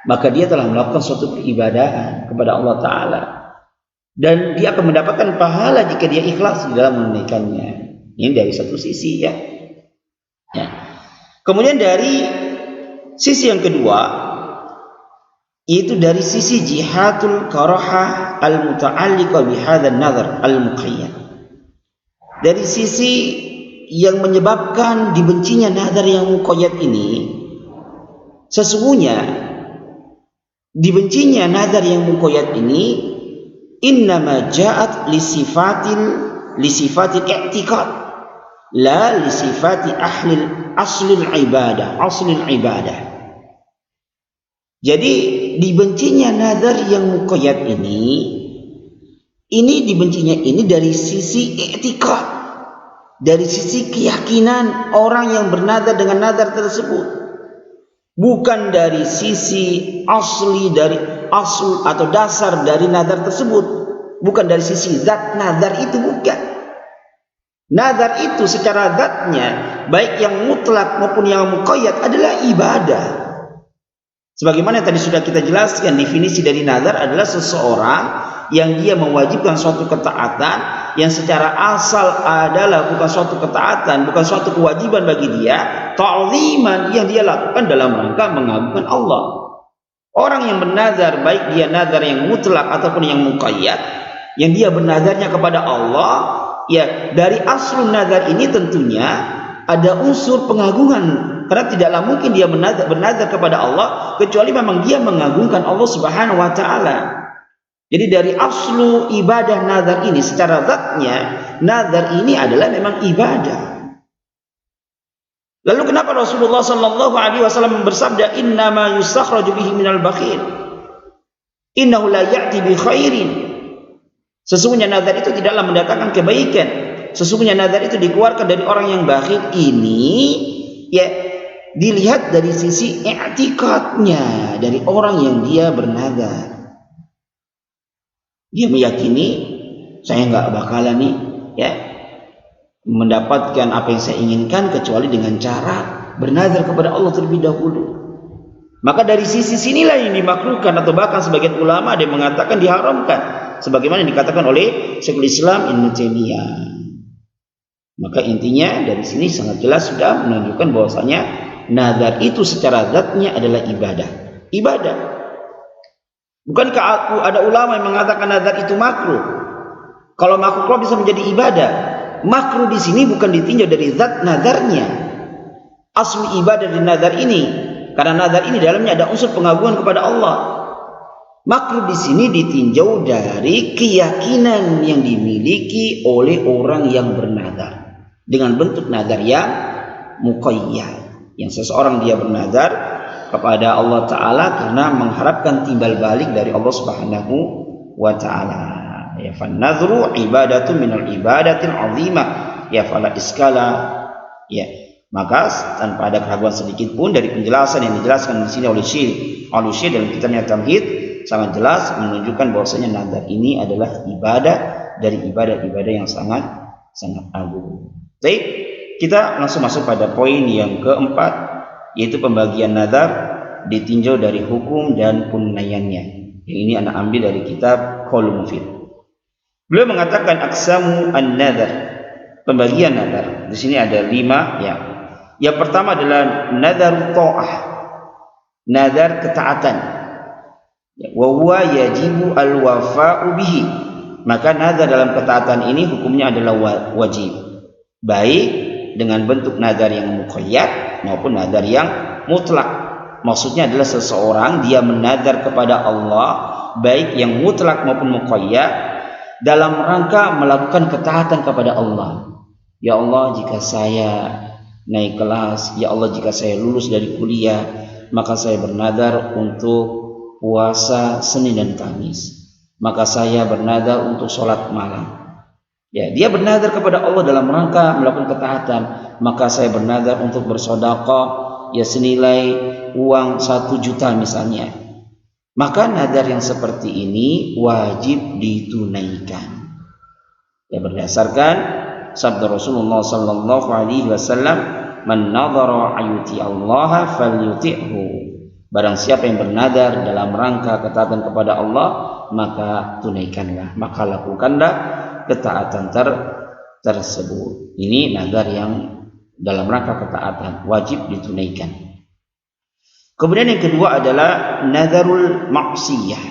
maka dia telah melakukan suatu peribadahan kepada Allah Ta'ala. Dan dia akan mendapatkan pahala jika dia ikhlas di dalam menunaikannya. Ini dari satu sisi ya. Kemudian dari sisi yang kedua, yaitu dari sisi jihatul karahah al-muta'alliqah bihadzal nazar al-muqayyad. Dari sisi yang menyebabkan dibencinya nazar yang muqayyad ini, sesungguhnya dibencinya nazar yang muqayyad ini innama ja'at li sifatil i'tiqad, la li sifati aslil ibadah. Jadi dibencinya nazar yang muqayyad ini dibencinya ini dari sisi i'tiqad, dari sisi keyakinan orang yang bernazar dengan nazar tersebut, bukan dari sisi asl atau dasar dari nazar tersebut, bukan dari sisi zat nazar itu, bukan. Nazar itu secara zatnya, baik yang mutlak maupun yang muqayyad, adalah ibadah. Sebagaimana tadi sudah kita jelaskan, definisi dari nazar adalah seseorang yang dia mewajibkan suatu ketaatan yang secara asal adalah bukan suatu ketaatan, bukan suatu kewajiban bagi dia, ta'ziman, yang dia lakukan dalam rangka mengagungkan Allah. Orang yang bernazar, baik dia nazar yang mutlak ataupun yang muqayyad, yang dia bernazarnya kepada Allah, ya dari aslun nazar ini tentunya ada unsur pengagungan. Karena tidaklah mungkin dia bernazar kepada Allah kecuali memang dia mengagungkan Allah Subhanahu wa Ta'ala. Jadi dari aslu ibadah nazar ini, secara zatnya nazar ini adalah memang ibadah. Lalu kenapa Rasulullah sallallahu alaihi wasallam bersabda, innama yustakhraju bihi minal bakhil innahu la ya'ti bi khairin. Sesungguhnya nazar itu tidaklah mendatangkan kebaikan. Sesungguhnya nazar itu dikeluarkan dari orang yang bakhil. Ini ya dilihat dari sisi i'tikadnya, dari orang yang dia bernazar. Dia meyakini saya nggak bakalan nih ya mendapatkan apa yang saya inginkan kecuali dengan cara bernazar kepada Allah terlebih dahulu. Maka dari sisi sinilah yang dimakruhkan, atau bahkan sebagian ulama ada yang mengatakan diharamkan, sebagaimana yang dikatakan oleh Syekhul Islam Ibnu Taimiyah. Maka intinya dari sini sangat jelas sudah menunjukkan bahwasanya nazar itu secara zatnya adalah ibadah. Bukankah ada ulama yang mengatakan nazar itu makruh? Kalau makruh bisa menjadi ibadah. Makruh di sini bukan ditinjau dari zat nazarnya. Asli ibadah dari nazar ini, karena nazar ini dalamnya ada unsur pengagungan kepada Allah. Makruh di sini ditinjau dari keyakinan yang dimiliki oleh orang yang bernadar dengan bentuk nadar yang muqayyad. Yang seseorang dia bernadar kepada Allah Ta'ala karena mengharapkan timbal balik dari Allah Subhanahu wa Ta'ala. Ya, fan-nadhru ibadatu minal ibadatil azimah. Ya, fala iskala. Ya, maka tanpa ada keraguan sedikit pun dari penjelasan yang dijelaskan di sini oleh Syekh dalam kitabnya Tamhid, sangat jelas menunjukkan bahwasanya nadar ini adalah ibadah dari ibadah-ibadah yang sangat agung. Baik, kita langsung masuk pada poin yang keempat, yaitu pembagian nadar ditinjau dari hukum dan penunaiannya. Yang ini anak ambil dari kitab Qaulul Mufid. Beliau mengatakan aqsamu an-nadar, pembagian nadar. Di sini ada 5 ya. Yang pertama adalah nadar ta'ah, nadar ketaatan. Wa huwa yajibu al-wafa'u bihi. Maka nadar dalam ketaatan ini hukumnya adalah wajib, baik dengan bentuk nadar yang muqayyad maupun nadar yang mutlak. Maksudnya adalah seseorang dia menadar kepada Allah, baik yang mutlak maupun muqayyad, dalam rangka melakukan ketaatan kepada Allah. Ya Allah, jika saya naik kelas, ya Allah jika saya lulus dari kuliah, maka saya bernadar untuk puasa Senin dan Kamis. Maka saya bernadar untuk sholat malam. Ya, dia bernadar kepada Allah dalam rangka melakukan ketaatan. Maka saya bernadar untuk bersedekah, ya senilai uang 1 juta misalnya. Maka nadar yang seperti ini wajib ditunaikan. Ya, berdasarkan sabda Rasulullah sallallahu alaihi wasallam, "Man nadhara ayuti Allah falyuti'hu." Barang siapa yang bernadar dalam rangka ketaatan kepada Allah, maka tunaikanlah, maka lakukanlah ketaatan tersebut. Ini nadar yang dalam rangka ketaatan wajib ditunaikan. Kemudian yang kedua adalah nadarul maksiyah,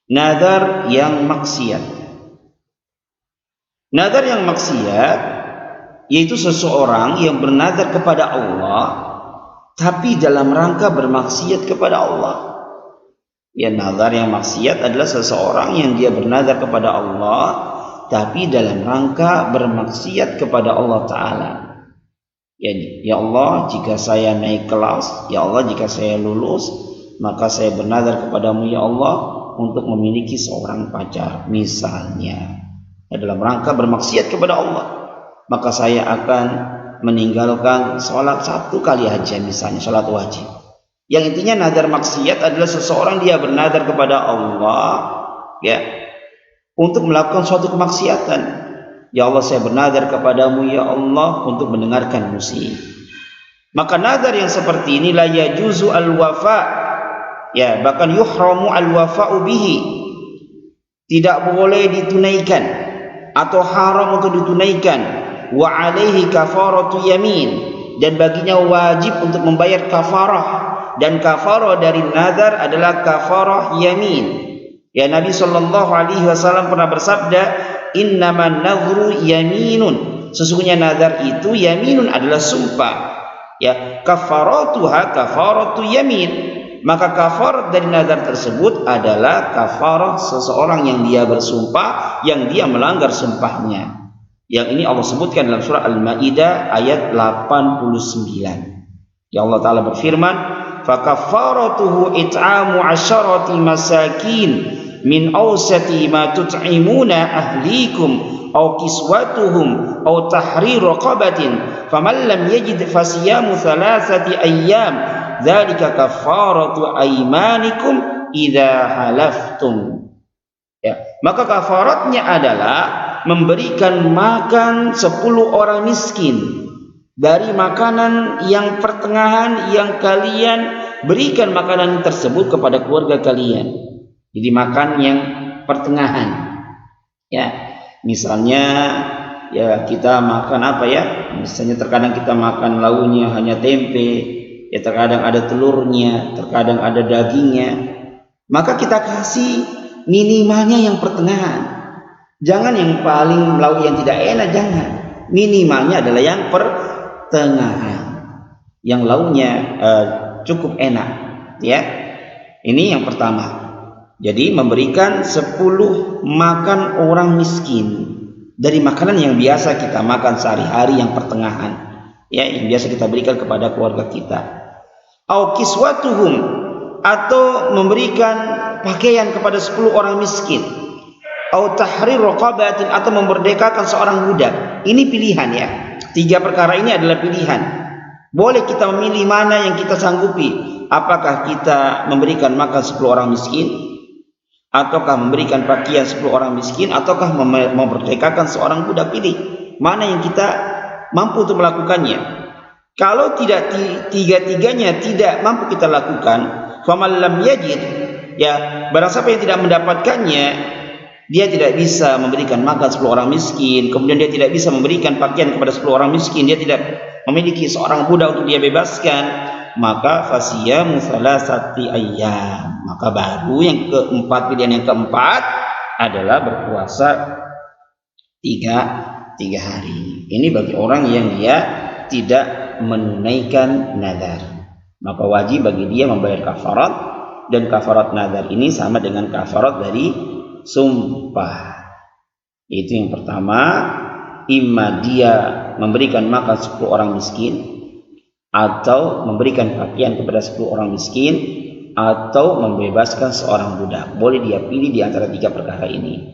nadar yang maksiat. Nadar yang maksiat yaitu seseorang yang bernadar kepada Allah tapi dalam rangka bermaksiat kepada Allah. Ya, nadar yang maksiat adalah seseorang yang dia bernadar kepada Allah tapi dalam rangka bermaksiat kepada Allah Ta'ala. Ya Allah, jika saya naik kelas, ya Allah jika saya lulus, maka saya bernadar kepadamu ya Allah untuk memiliki seorang pacar misalnya. Ya, dalam rangka bermaksiat kepada Allah, maka saya akan meninggalkan sholat 1 kali aja misalnya, sholat wajib. Yang intinya nadar maksiat adalah seseorang dia bernadar kepada Allah ya untuk melakukan suatu kemaksiatan. Ya Allah, saya bernadar kepadamu ya Allah untuk mendengarkan musik. Maka nadar yang seperti ini la yajuzu al-wafa, ya bahkan yuhramu al-wafa'u bihi, tidak boleh ditunaikan atau haram untuk ditunaikan. Wa alaihi kafaratu yamin, dan baginya wajib untuk membayar kafarah, dan kafarah dari nadar adalah kafarah yamin. Ya, Nabi sallallahu alaihi wasallam pernah bersabda, innaman nadhru yaminun, sesungguhnya nadar itu yaminun adalah sumpah. Ya, kafaratuha kafaratu yamin, maka kafarat dari nadar tersebut adalah kafarah seseorang yang dia bersumpah, yang dia melanggar sumpahnya. Yang ini Allah sebutkan dalam surah Al-Maidah ayat 89. Ya Allah Ta'ala berfirman, فَكَفَّارَتُهُ إِطْعَامُ عَشَرَةِ مَسَاكِينَ مِنْ أَوْسَطِ مَا تُطْعِمُونَ أَهْلِيكُمْ أَوْ كِسْوَتُهُمْ أَوْ تَحْرِيرُ رَقَبَةٍ فَمَنْ لَمْ يَجِدْ فَصِيَامُ 3 أَيَّامٍ ذَلِكَ كَفَّارَةُ أَيْمَانِكُمْ إِذَا حَلَفْتُمْ. Ya, maka kafaratnya adalah memberikan makan 10 orang miskin dari makanan yang pertengahan yang kalian berikan makanan tersebut kepada keluarga kalian. Jadi makan yang pertengahan. Ya, misalnya ya kita makan apa ya? Misalnya terkadang kita makan lauknya hanya tempe, ya terkadang ada telurnya, terkadang ada dagingnya. Maka kita kasih minimalnya yang pertengahan. Jangan yang paling lauk yang tidak enak, jangan. Minimalnya adalah yang pertengahan, yang lauknya cukup enak. Ya, ini yang pertama. Jadi memberikan 10 makan orang miskin dari makanan yang biasa kita makan sehari-hari yang pertengahan, ya, yang biasa kita berikan kepada keluarga kita. Au kiswatuhum, atau memberikan pakaian kepada 10 orang miskin. Au tahrir raqabatin, atau memerdekakan seorang budak. Ini pilihan, ya. 3 perkara ini adalah pilihan. Boleh kita memilih mana yang kita sanggupi. Apakah kita memberikan makan 10 orang miskin, ataukah memberikan pakaian 10 orang miskin, ataukah memerdekakan seorang budak. Pilih mana yang kita mampu untuk melakukannya. Kalau tidak tiga-tiganya tidak mampu kita lakukan, faman lam yajid, ya, barang siapa yang tidak mendapatkannya, dia tidak bisa memberikan makan 10 orang miskin, kemudian dia tidak bisa memberikan pakaian kepada 10 orang miskin, dia tidak memiliki seorang budak untuk dia bebaskan, maka fasiyamu salasati ayyam, maka baru yang keempat, pilihan yang keempat adalah berpuasa 3 hari. Ini bagi orang yang dia tidak menunaikan nazar, maka wajib bagi dia membayar kafarat, dan kafarat nazar ini sama dengan kafarat dari sumpah. Itu yang pertama, imma dia memberikan makan 10 orang miskin, atau memberikan pakaian kepada 10 orang miskin, atau membebaskan seorang budak. Boleh dia pilih di antara 3 perkara ini.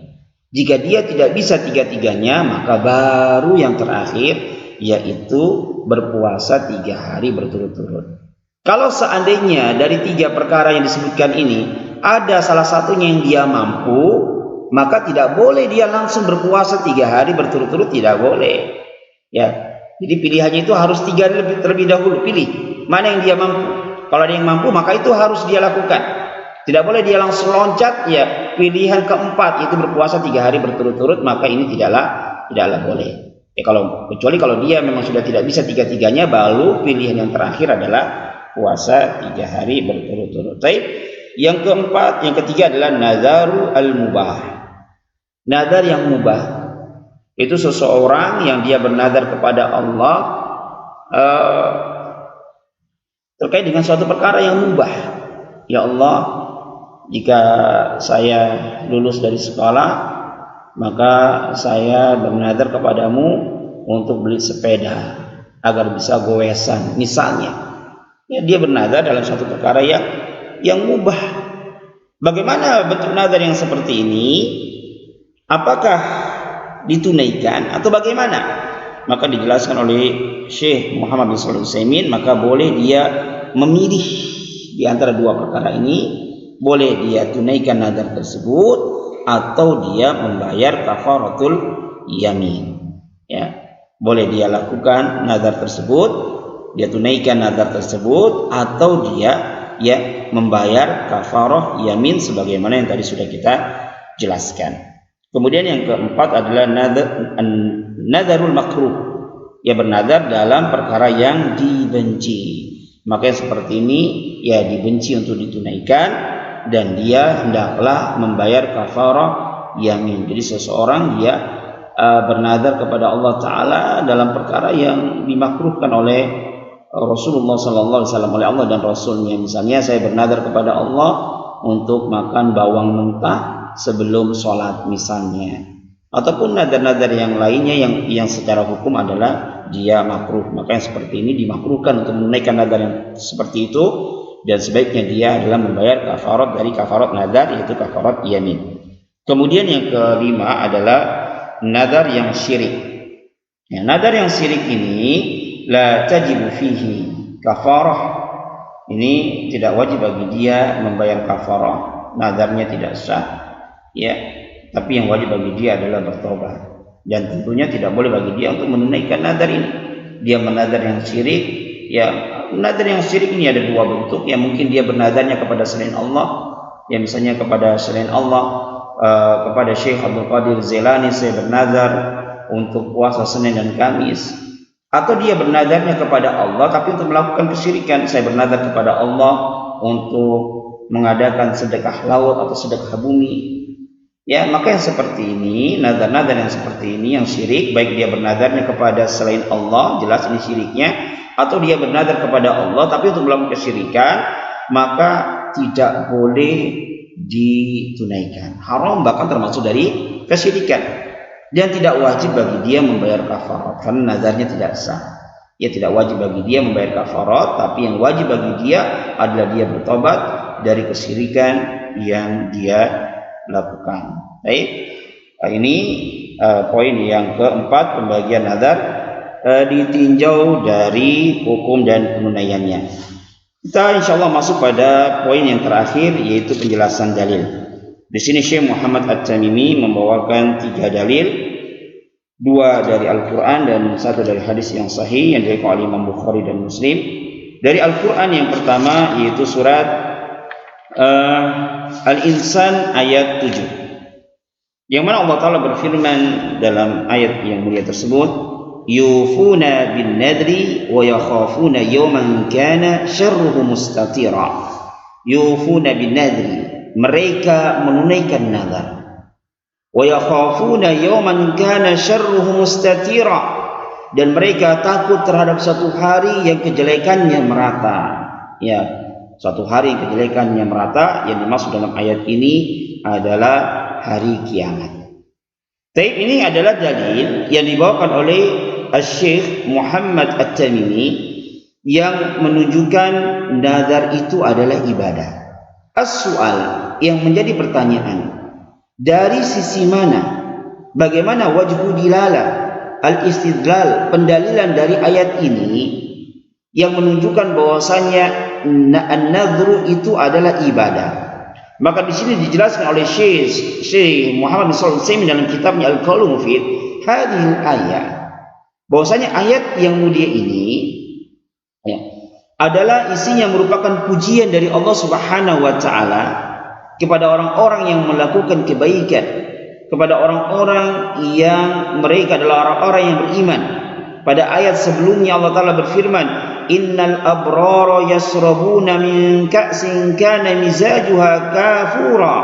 Jika dia tidak bisa 3-tiganya, maka baru yang terakhir, yaitu berpuasa 3 hari berturut-turut. Kalau seandainya dari 3 perkara yang disebutkan ini ada salah satunya yang dia mampu, maka tidak boleh dia langsung berpuasa 3 hari berturut-turut, tidak boleh. Ya, jadi pilihannya itu harus 3 hari terlebih dahulu. Pilih mana yang dia mampu. Kalau ada yang mampu, maka itu harus dia lakukan. Tidak boleh dia langsung loncat. Ya, pilihan keempat itu berpuasa 3 hari berturut-turut, maka ini tidaklah boleh. Ya, kecuali kalau dia memang sudah tidak bisa 3-tiganya, baru pilihan yang terakhir adalah puasa 3 hari berturut-turut. Baik. Yang keempat, yang ketiga adalah nazaru al-mubah. Nazar yang mubah itu seseorang yang dia bernazar kepada Allah terkait dengan suatu perkara yang mubah. Ya Allah, jika saya lulus dari sekolah, maka saya bernazar kepadamu untuk beli sepeda agar bisa goesan, misalnya. Ya, dia bernazar dalam suatu perkara yang mubah. Bagaimana bentuk nazar yang seperti ini? Apakah ditunaikan atau bagaimana? Maka dijelaskan oleh Syekh Muhammad bin Shalih Al-Utsaimin, maka boleh dia memilih di antara 2 perkara ini. Boleh dia tunaikan nazar tersebut, atau dia membayar kafaratul yamin. Ya, boleh dia lakukan nazar tersebut, dia tunaikan nazar tersebut, atau dia membayar kafarah yamin sebagaimana yang tadi sudah kita jelaskan. Kemudian yang keempat adalah nazarul makruh, ya, bernazar dalam perkara yang dibenci. Maka yang seperti ini ya dibenci untuk ditunaikan, dan dia hendaklah membayar kafarah yamin. Jadi seseorang dia bernazar kepada Allah Ta'ala dalam perkara yang dimakruhkan oleh Rasulullah Sallallahu Alaihi Wasallam, oleh Allah dan Rasulnya. Misalnya saya bernazar kepada Allah untuk makan bawang mentah sebelum sholat misalnya, ataupun nazar-nazar yang lainnya yang secara hukum adalah dia makruh. Maka yang seperti ini dimakruhkan untuk menunaikan nazar yang seperti itu, dan sebaiknya dia adalah membayar kafarat dari kafarat nazar, yaitu kafarat yamin. Kemudian yang kelima adalah nazar yang syirik. Ya, nazar yang syirik ini la tajibu fihi kafarah. Ini tidak wajib bagi dia membayar kafarah, nazarnya tidak sah. Ya, tapi yang wajib bagi dia adalah bertobat, dan tentunya tidak boleh bagi dia untuk menunaikan nazar ini. Dia menazar yang syirik. Ya, nazar yang syirik ini ada 2 bentuk. Ya, mungkin dia bernazarnya kepada selain Allah. Ya, misalnya kepada selain Allah, kepada Syekh Abdul Qadir Jailani saya bernazar untuk puasa Senin dan Kamis. Atau dia bernazarnya kepada Allah tapi untuk melakukan kesyirikan. Saya bernazar kepada Allah untuk mengadakan sedekah laut atau sedekah bumi. Ya, maka yang seperti ini, nazar-nazar yang seperti ini yang syirik, baik dia bernazarnya kepada selain Allah, jelas ini syiriknya, atau dia bernazar kepada Allah tapi untuk melakukan kesyirikan, maka tidak boleh ditunaikan. Haram bahkan termasuk dari kesyirikan. Dan tidak wajib bagi dia membayar kafarat karena nazarnya tidak sah. Ya, tidak wajib bagi dia membayar kafarat, tapi yang wajib bagi dia adalah dia bertobat dari kesyirikan yang dia lakukan. Baik. Ini poin yang keempat, pembagian nazar ditinjau dari hukum dan penunaiannya. Kita insyaallah masuk pada poin yang terakhir, yaitu penjelasan dalil. Di sini Syekh Muhammad At-Tamimi membawakan 3 dalil, 2 dari Al-Quran dan 1 dari hadis yang sahih yang diriwayatkan oleh Imam Bukhari dan Muslim. Dari Al-Quran yang pertama yaitu surat Al-Insan ayat 7, yang mana Allah Ta'ala berfirman dalam ayat yang mulia tersebut, yufuna bin nadri wa yakhafuna yawman kana syarruhu mustatira. Yufuna bin nadri, mereka menunaikan nazar. Wa yakhafuna yawman kana syarruhu mustatira, dan mereka takut terhadap satu hari yang kejelekannya merata. Ya, suatu hari yang kejelekannya merata, yang dimaksud dalam ayat ini adalah hari kiamat. Taib ini adalah dalil yang dibawakan oleh Syekh Muhammad At-Tamimi yang menunjukkan nazar itu adalah ibadah. As-su'al, yang menjadi pertanyaan, dari sisi mana, bagaimana wajhu dilalah al-istidlal, pendalilan dari ayat ini yang menunjukkan bahwasanya an-nadhru itu adalah ibadah. Maka di sini dijelaskan oleh Syekh Muhammad bin Shalih Al-Utsaimin dalam kitabnya Al-Qaulul Mufid, hadhil ayat, bahwasanya ayat yang mulia ini ya, adalah isinya merupakan pujian dari Allah Subhanahu wa taala kepada orang-orang yang melakukan kebaikan, kepada orang-orang yang mereka adalah orang-orang yang beriman. Pada ayat sebelumnya Allah Ta'ala berfirman, innal abrara yasrabuna min ka'sin kana mizajuha kafura.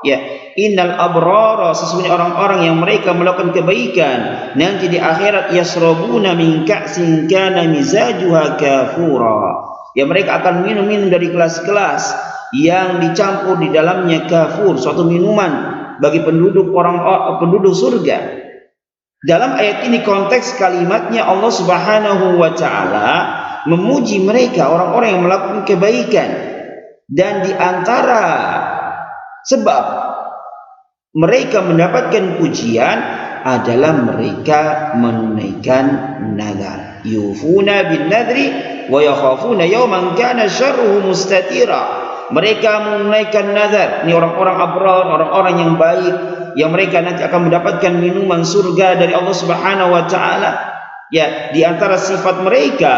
Ya, innal abrara, sesungguhnya orang-orang yang mereka melakukan kebaikan nanti di akhirat, yasrabuna min ka'sin kana mizajuha kafura. Ya, mereka akan minum dari gelas-gelas yang dicampur di dalamnya kafur, suatu minuman bagi penduduk surga. Dalam ayat ini konteks kalimatnya Allah Subhanahu wa taala memuji mereka, orang-orang yang melakukan kebaikan, dan di antara sebab mereka mendapatkan pujian adalah mereka menunaikan nazar. Yufuna bin nadri wa yakhafuna yawman kana syarruhu mustatira. Mereka menunaikan nazar. Ini orang-orang abrar, orang-orang yang baik, yang mereka nanti akan mendapatkan minuman surga dari Allah Subhanahu wa taala. Ya, di antara sifat mereka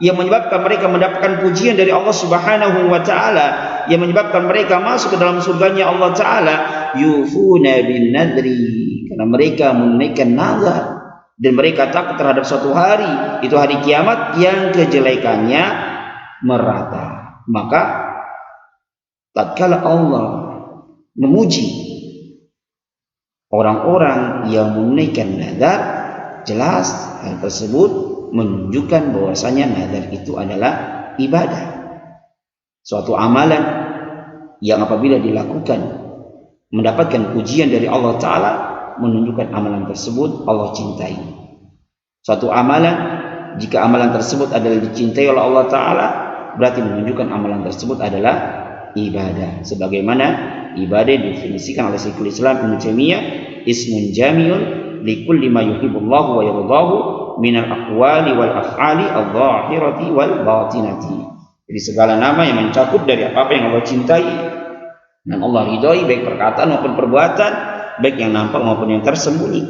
yang menyebabkan mereka mendapatkan pujian dari Allah Subhanahu wa taala, yang menyebabkan mereka masuk ke dalam surganya Allah taala, yufuna bin nadri, karena mereka menunaikan nazar dan mereka takut terhadap suatu hari, itu hari kiamat yang kejelekannya merata. Maka tatkala Allah memuji orang-orang yang menunaikan nazar, jelas hal tersebut menunjukkan bahwasanya nazar itu adalah ibadah, suatu amalan yang apabila dilakukan mendapatkan pujian dari Allah Ta'ala, menunjukkan amalan tersebut Allah cintai. Suatu amalan, jika amalan tersebut adalah dicintai oleh Allah Ta'ala, berarti menunjukkan amalan tersebut adalah ibadah. Sebagaimana ibadah didefinisikan oleh Syekhul Islam Ibnu Taimiyah, ismun jami'un likulli ma yuhibbullahu wa yardahu minal aqwali wal af'ali adh-dhahirati wal batinati. Jadi segala nama yang mencakup dari apa-apa yang Allah cintai dan Allah ridhoi, baik perkataan maupun perbuatan, baik yang nampak maupun yang tersembunyi.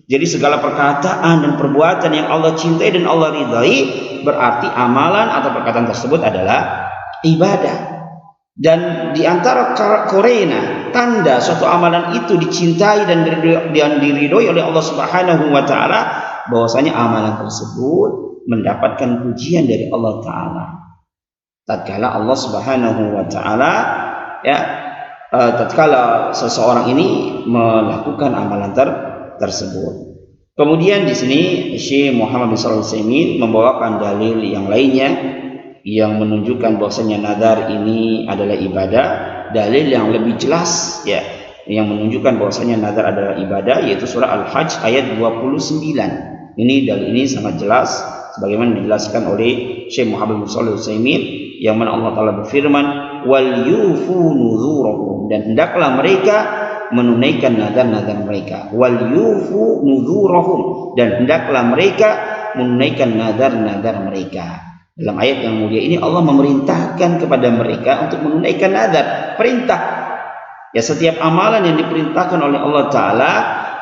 Jadi segala perkataan dan perbuatan yang Allah cintai dan Allah ridhai, berarti amalan atau perkataan tersebut adalah ibadah. Dan di antara korena tanda suatu amalan itu dicintai dan diridhoi oleh Allah Subhanahu wa taala, bahwasanya amalan tersebut mendapatkan pujian dari Allah taala. Tatkala Allah Subhanahu wa taala tatkala seseorang ini melakukan amalan tersebut. Kemudian di sini Syekh Muhammad bin Shalih Al-Utsaimin membawakan dalil yang lainnya yang menunjukkan bahwasanya nazar ini adalah ibadah. dalil yang lebih jelas ya yang menunjukkan bahwasanya nazar adalah ibadah, yaitu surah Al-Hajj ayat 29. Ini dalil ini sangat jelas sebagaimana dijelaskan oleh Syekh Muhammad bin Shalih Al-Utsaimin, yang mana Allah Taala berfirman, wal yufu nuzurahum, dan hendaklah mereka menunaikan nazar-nazar mereka. Wal yufu nuzurahum, dan hendaklah mereka menunaikan nazar-nazar mereka. Dalam ayat yang mulia ini Allah memerintahkan kepada mereka untuk menunaikan nazar, perintah. Ya, setiap amalan yang diperintahkan oleh Allah Ta'ala,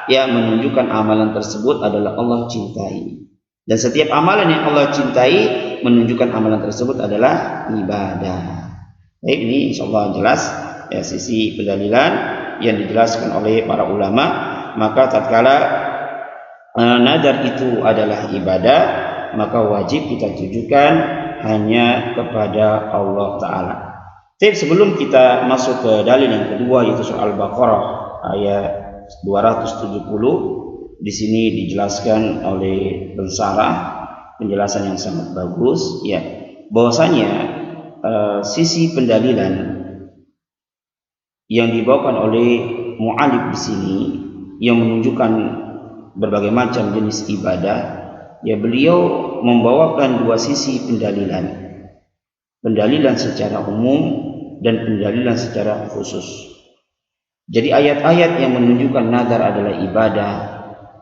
ya menunjukkan amalan tersebut adalah Allah cintai. Dan setiap amalan yang Allah cintai menunjukkan amalan tersebut adalah ibadah. Baik, ini insyaallah jelas ya sisi pendalilan yang dijelaskan oleh para ulama. Maka tatkala nazar itu adalah ibadah, maka wajib kita tujukan hanya kepada Allah Ta'ala. Tapi sebelum kita masuk ke dalil yang kedua, yaitu surah Al-Baqarah ayat 270, di sini dijelaskan oleh pensarah penjelasan yang sangat bagus ya, bahwasanya sisi pendalilan yang dibawakan oleh mu'allif di sini yang menunjukkan berbagai macam jenis ibadah, ya beliau membawakan dua sisi pendalilan. Pendalilan secara umum dan pendalilan secara khusus. Jadi ayat-ayat yang menunjukkan nazar adalah ibadah,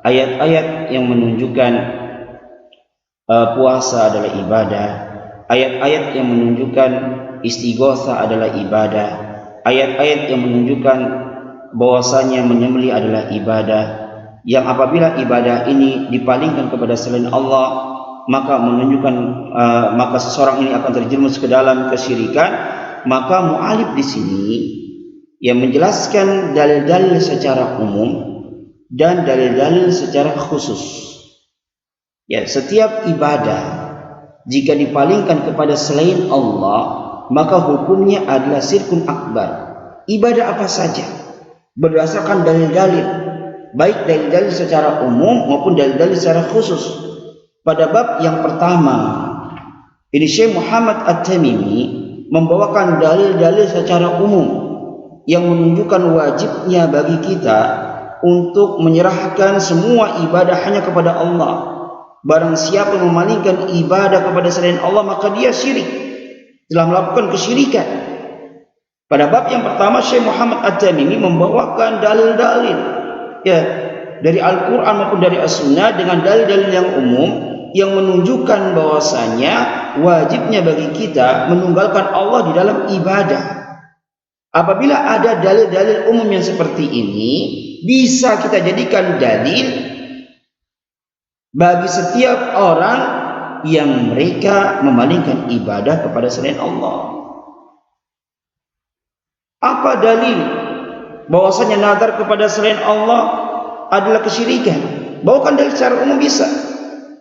ayat-ayat yang menunjukkan puasa adalah ibadah, ayat-ayat yang menunjukkan istighosa adalah ibadah, ayat-ayat yang menunjukkan bahwasanya menyembelih adalah ibadah, yang apabila ibadah ini dipalingkan kepada selain Allah, maka menunjukkan maka seseorang ini akan terjerumus ke dalam kesyirikan. Maka mu'alif di sini yang menjelaskan dalil-dalil secara umum dan dalil-dalil secara khusus. Ya, setiap ibadah jika dipalingkan kepada selain Allah, maka hukumnya adalah syirkun akbar. Ibadah apa saja berdasarkan dalil-dalil, baik dalil-dalil secara umum maupun dalil-dalil secara khusus. Pada bab yang pertama ini Syekh Muhammad At-Tamimi membawakan dalil-dalil secara umum yang menunjukkan wajibnya bagi kita untuk menyerahkan semua ibadah hanya kepada Allah. Barang siapa memalingkan ibadah kepada selain Allah, maka dia syirik, telah melakukan kesyirikan. Pada bab yang pertama Syekh Muhammad At-Tamimi membawakan dalil-dalil ya dari Al-Quran maupun dari As-Sunnah dengan dalil-dalil yang umum yang menunjukkan bahwasanya wajibnya bagi kita menunggalkan Allah di dalam ibadah. Apabila ada dalil-dalil umum yang seperti ini, bisa kita jadikan dalil bagi setiap orang yang mereka memalingkan ibadah kepada selain Allah. Apa dalil bahwasanya nazar kepada selain Allah adalah kesyirikan? Bawakan dalil secara umum bisa.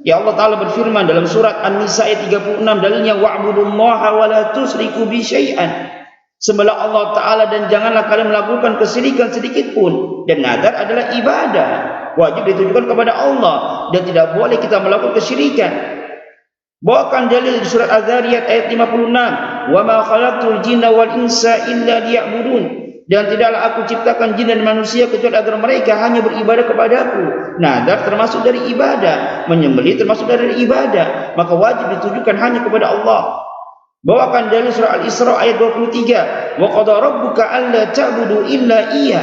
Ya, Allah Ta'ala berfirman dalam surat An-Nisa ayat 36, dalilnya wa'budullaha wa la tusriku bi syai'an. Sembahlah Allah Ta'ala dan janganlah kalian melakukan kesyirikan sedikit pun. Dan nazar adalah ibadah, wajib ditujukan kepada Allah dan tidak boleh kita melakukan kesyirikan. Bawakan dalil di surat Az-Zariyat ayat 56, wa ma khalaqtul jinna wal insa illa liya'budun. Dan tidaklah aku ciptakan jin dan manusia kecuali agar mereka hanya beribadah kepadaku. Nazar termasuk dari ibadah, menyembelih termasuk dari ibadah, maka wajib ditujukan hanya kepada Allah. Bawakan dalil surah Al-Isra ayat 23, wa qada rabbuka alla ta'budu illa iya.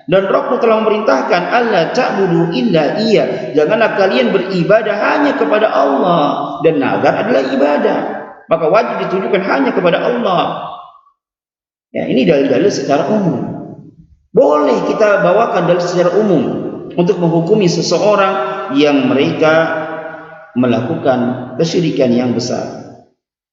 Dan Rabbmu telah memerintahkan alla ta'budu illa iya, janganlah kalian beribadah hanya kepada Allah. Dan nazar adalah ibadah, maka wajib ditujukan hanya kepada Allah. Ya, ini dalil-dalil secara umum. Boleh kita bawakan dalil secara umum untuk menghukumi seseorang yang mereka melakukan kesyirikan yang besar.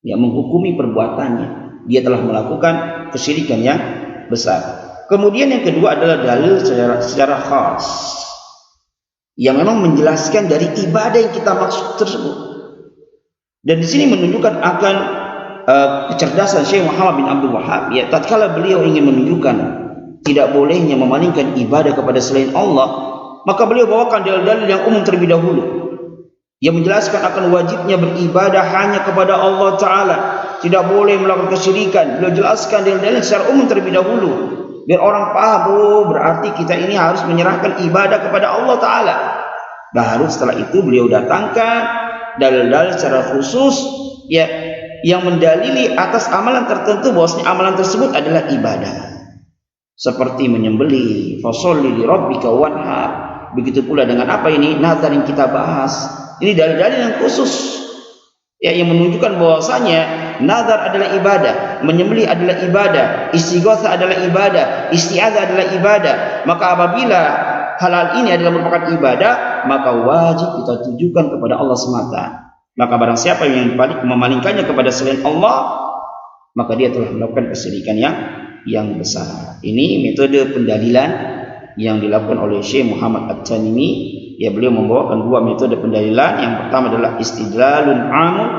Ya, menghukumi perbuatannya, dia telah melakukan kesyirikan yang besar. Kemudian yang kedua adalah dalil secara khas yang memang menjelaskan dari ibadah yang kita maksud tersebut. Dan di sini menunjukkan akan kecerdasan Syekh Muhammad bin Abdul Wahhab. Ya, tatkala beliau ingin menunjukkan tidak bolehnya memalingkan ibadah kepada selain Allah, maka beliau bawakan dalil-dalil yang umum terlebih dahulu yang menjelaskan akan wajibnya beribadah hanya kepada Allah Ta'ala. tidak boleh melakukan kesyirikan. Beliau jelaskan dalil-dalil secara umum terlebih dahulu, biar orang paham, berarti kita ini harus menyerahkan ibadah kepada Allah Ta'ala. Baru setelah itu beliau datangkan dalil-dalil secara khusus ya, yang mendalili atas amalan tertentu bahwasanya amalan tersebut adalah ibadah. Seperti menyembelih, fasholli li rabbika wanhar. Begitu pula dengan apa ini? Nazar yang kita bahas. Ini dalil-dalil yang khusus ya, yang menunjukkan bahwasanya nazar adalah ibadah, menyembelih adalah ibadah, istighatsah adalah ibadah, isti'adzah adalah ibadah. Maka apabila hal-hal ini adalah merupakan ibadah, maka wajib kita tujukan kepada Allah semata. Maka barang siapa yang memalingkannya kepada selain Allah, maka dia telah melakukan kesyirikan yang besar. Ini metode pendalilan yang dilakukan oleh Syekh Muhammad At-Tamimi. Ya, beliau membawakan dua metode pendalilan. Yang pertama adalah istidlalun amun,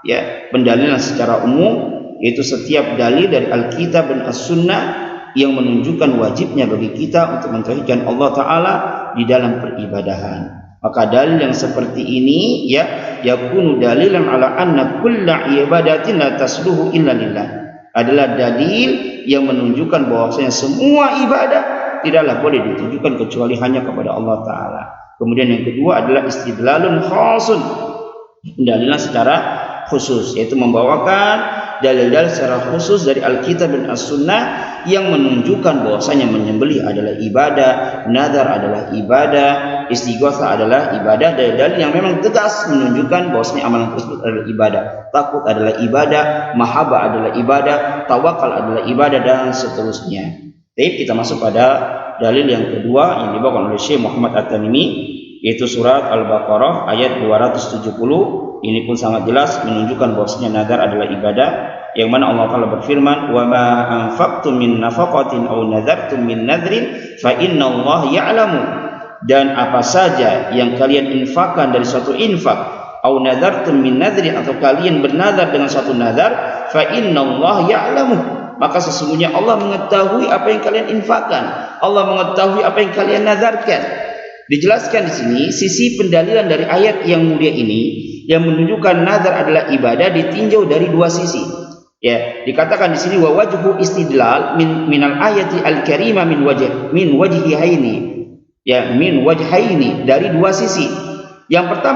ya, pendalilan secara umum, yaitu setiap dalil dari Alkitab dan As-Sunnah yang menunjukkan wajibnya bagi kita untuk mentauhidkan Allah Ta'ala di dalam peribadahan. Maka dalil yang seperti ini ya, yakunu dalilan ala anna kulla ibadatin la tasluhu illa lillah, adalah dalil yang menunjukkan bahwasanya semua ibadah tidaklah boleh ditujukan kecuali hanya kepada Allah Ta'ala. Kemudian yang kedua adalah istidlalun khasun, pendalilan secara khusus, yaitu membawakan dalil-dalil secara khusus dari Alkitab dan As-Sunnah yang menunjukkan bahwasanya menyembelih adalah ibadah, nazar adalah ibadah, istighatsah adalah ibadah. Dalil-dalil yang memang tegas menunjukkan bahwasanya amalan tersebut adalah ibadah. Takut adalah ibadah, mahabbah adalah ibadah, tawakal adalah ibadah, dan seterusnya. Jadi kita masuk pada dalil yang kedua yang dibawakan oleh Syekh Muhammad At-Tamimi, yaitu surat Al-Baqarah ayat 270. Ini pun sangat jelas menunjukkan bahwasanya nazar adalah ibadah, yang mana Allah Ta'ala berfirman, "Wa ma anfaqtum min nafaqatin aw nadartum min nadrin fa innallaha ya'lamu." Dan apa saja yang kalian infakkan dari suatu infak, aw nadartum min nadrin, atau kalian bernazar dengan suatu nazar, fa innallaha ya'lamu, maka sesungguhnya Allah mengetahui apa yang kalian infakkan, Allah mengetahui apa yang kalian nazarkan. Dijelaskan di sini sisi pendalilan dari ayat yang mulia ini yang menunjukkan nazar adalah ibadah ditinjau dari dua sisi. Ya, dikatakan di sini wa wajhu istidlal minal ayati al-karimah min wajhihaini. Ya, min wajhaini, dari dua sisi.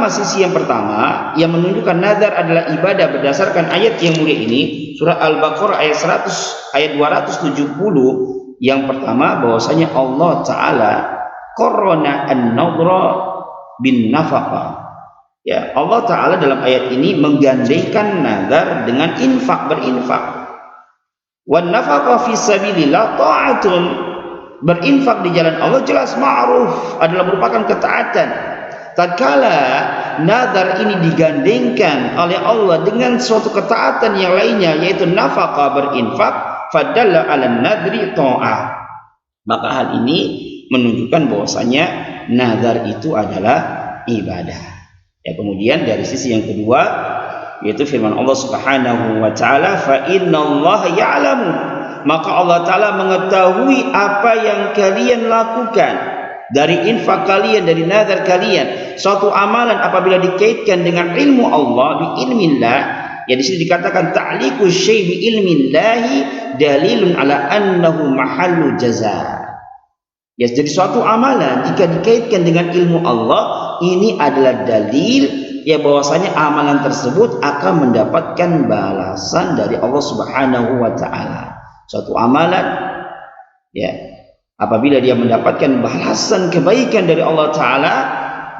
Sisi yang pertama yang menunjukkan nazar adalah ibadah berdasarkan ayat yang mulia ini, surah Al-Baqarah ayat 270. Yang pertama bahwasanya Allah Ta'ala qarrana an-nadra bin nafaqah. Ya, Allah Ta'ala dalam ayat ini menggandengkan nazar dengan berinfak. Wan nafaqah fi sabilillah ta'atun, berinfak di jalan Allah jelas ma'ruf, adalah merupakan ketaatan. Tatkala nazar ini digandengkan oleh Allah dengan suatu ketaatan yang lainnya, yaitu nafaqah, berinfak, fadalla 'alan nadri ta'ah, maka hal ini menunjukkan bahwasanya nazar itu adalah ibadah. Ya, kemudian dari sisi yang kedua yaitu firman Allah Subhanahu wa taala, fa innallaha ya'lamu, maka Allah Ta'ala mengetahui apa yang kalian lakukan dari infak kalian, dari nazar kalian. Suatu amalan apabila dikaitkan dengan ilmu Allah, bi ilmillah, ya di sini dikatakan ta'liqu syai' bi ilmillahi dalilun ala annahu mahallu jazaa. Ya, jadi suatu amalan jika dikaitkan dengan ilmu Allah, ini adalah dalil ya bahwasanya amalan tersebut akan mendapatkan balasan dari Allah Subhanahu wa taala. Suatu amalan ya, apabila dia mendapatkan balasan kebaikan dari Allah Ta'ala,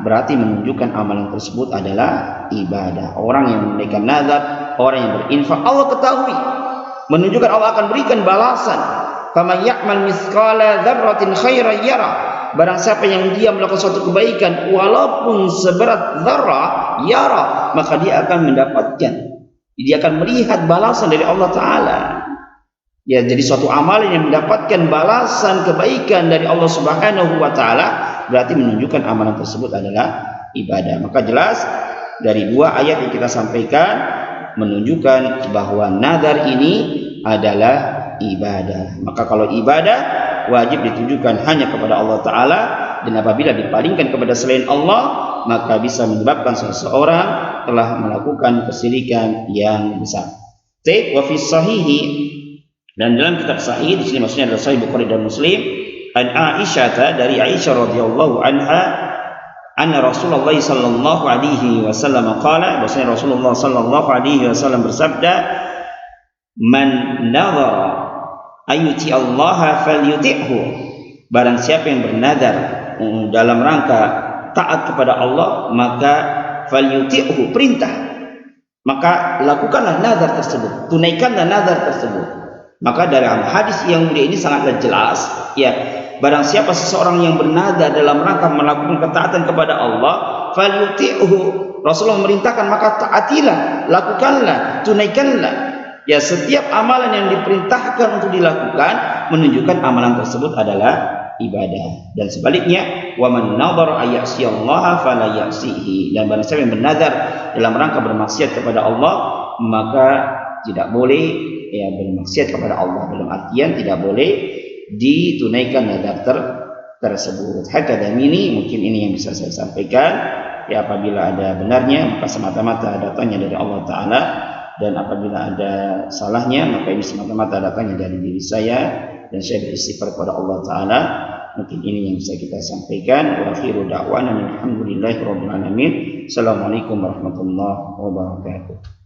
berarti menunjukkan amalan tersebut adalah ibadah. Orang yang menunaikan nazar, orang yang berinfak, Allah ketahui, menunjukkan Allah akan berikan balasan. Faman ya'mal mithqala dzarratin khairan yara, barang siapa yang dia melakukan suatu kebaikan walaupun seberat dzarrah, yara, maka dia akan mendapatkan, dia akan melihat balasan dari Allah Ta'ala. Ya, jadi suatu amalan yang mendapatkan balasan kebaikan dari Allah Subhanahu wa taala berarti menunjukkan amalan tersebut adalah ibadah. Maka jelas dari dua ayat yang kita sampaikan menunjukkan bahwa nazar ini adalah ibadah. Maka kalau ibadah wajib ditujukan hanya kepada Allah Ta'ala, dan apabila dipalingkan kepada selain Allah maka bisa menyebabkan seseorang telah melakukan kesyirikan yang besar. Wa fi sahihi, dan dalam kitab sahih di sini maksudnya adalah Sahih Bukhari dan Muslim, an Aisyah, dari Aisyah radhiyallahu anha, anna Rasulullah sallallahu alaihi wasallam qala, bahwasanya Rasulullah sallallahu alaihi wasallam bersabda, man nadhara ayyuti Allah falyuti'hu, barang siapa yang bernadar dalam rangka taat kepada Allah, maka falyuti'hu, perintah, maka lakukanlah nazar tersebut, tunaikanlah nazar tersebut. Maka dari hadis yang mulia ini sangatlah jelas, ya, barang siapa seseorang yang bernazar dalam rangka melakukan ketaatan kepada Allah, falyuti'hu, Rasulullah memerintahkan, maka taatilah, lakukanlah, tunaikanlah. Ya, setiap amalan yang diperintahkan untuk dilakukan menunjukkan amalan tersebut adalah ibadah. Dan sebaliknya, wa man nadhara ayyasiyallaha fala ya'sihi, dan barang siapa yang bernazar dalam rangka bermaksiat kepada Allah, maka tidak boleh ya bermaksiat kepada Allah, dalam artian tidak boleh ditunaikan nazar tersebut. Hakadha ini, mungkin ini yang bisa saya sampaikan. Ya, apabila ada benarnya maka semata-mata datangnya dari Allah Ta'ala, dan apabila ada salahnya maka ini semata-mata datangnya dari diri saya, dan saya beristighfar kepada Allah Ta'ala. Mungkin ini yang bisa kita sampaikan. Wa akhiru da'wana alhamdulillahi rabbil alamin. Assalamualaikum warahmatullahi wabarakatuh.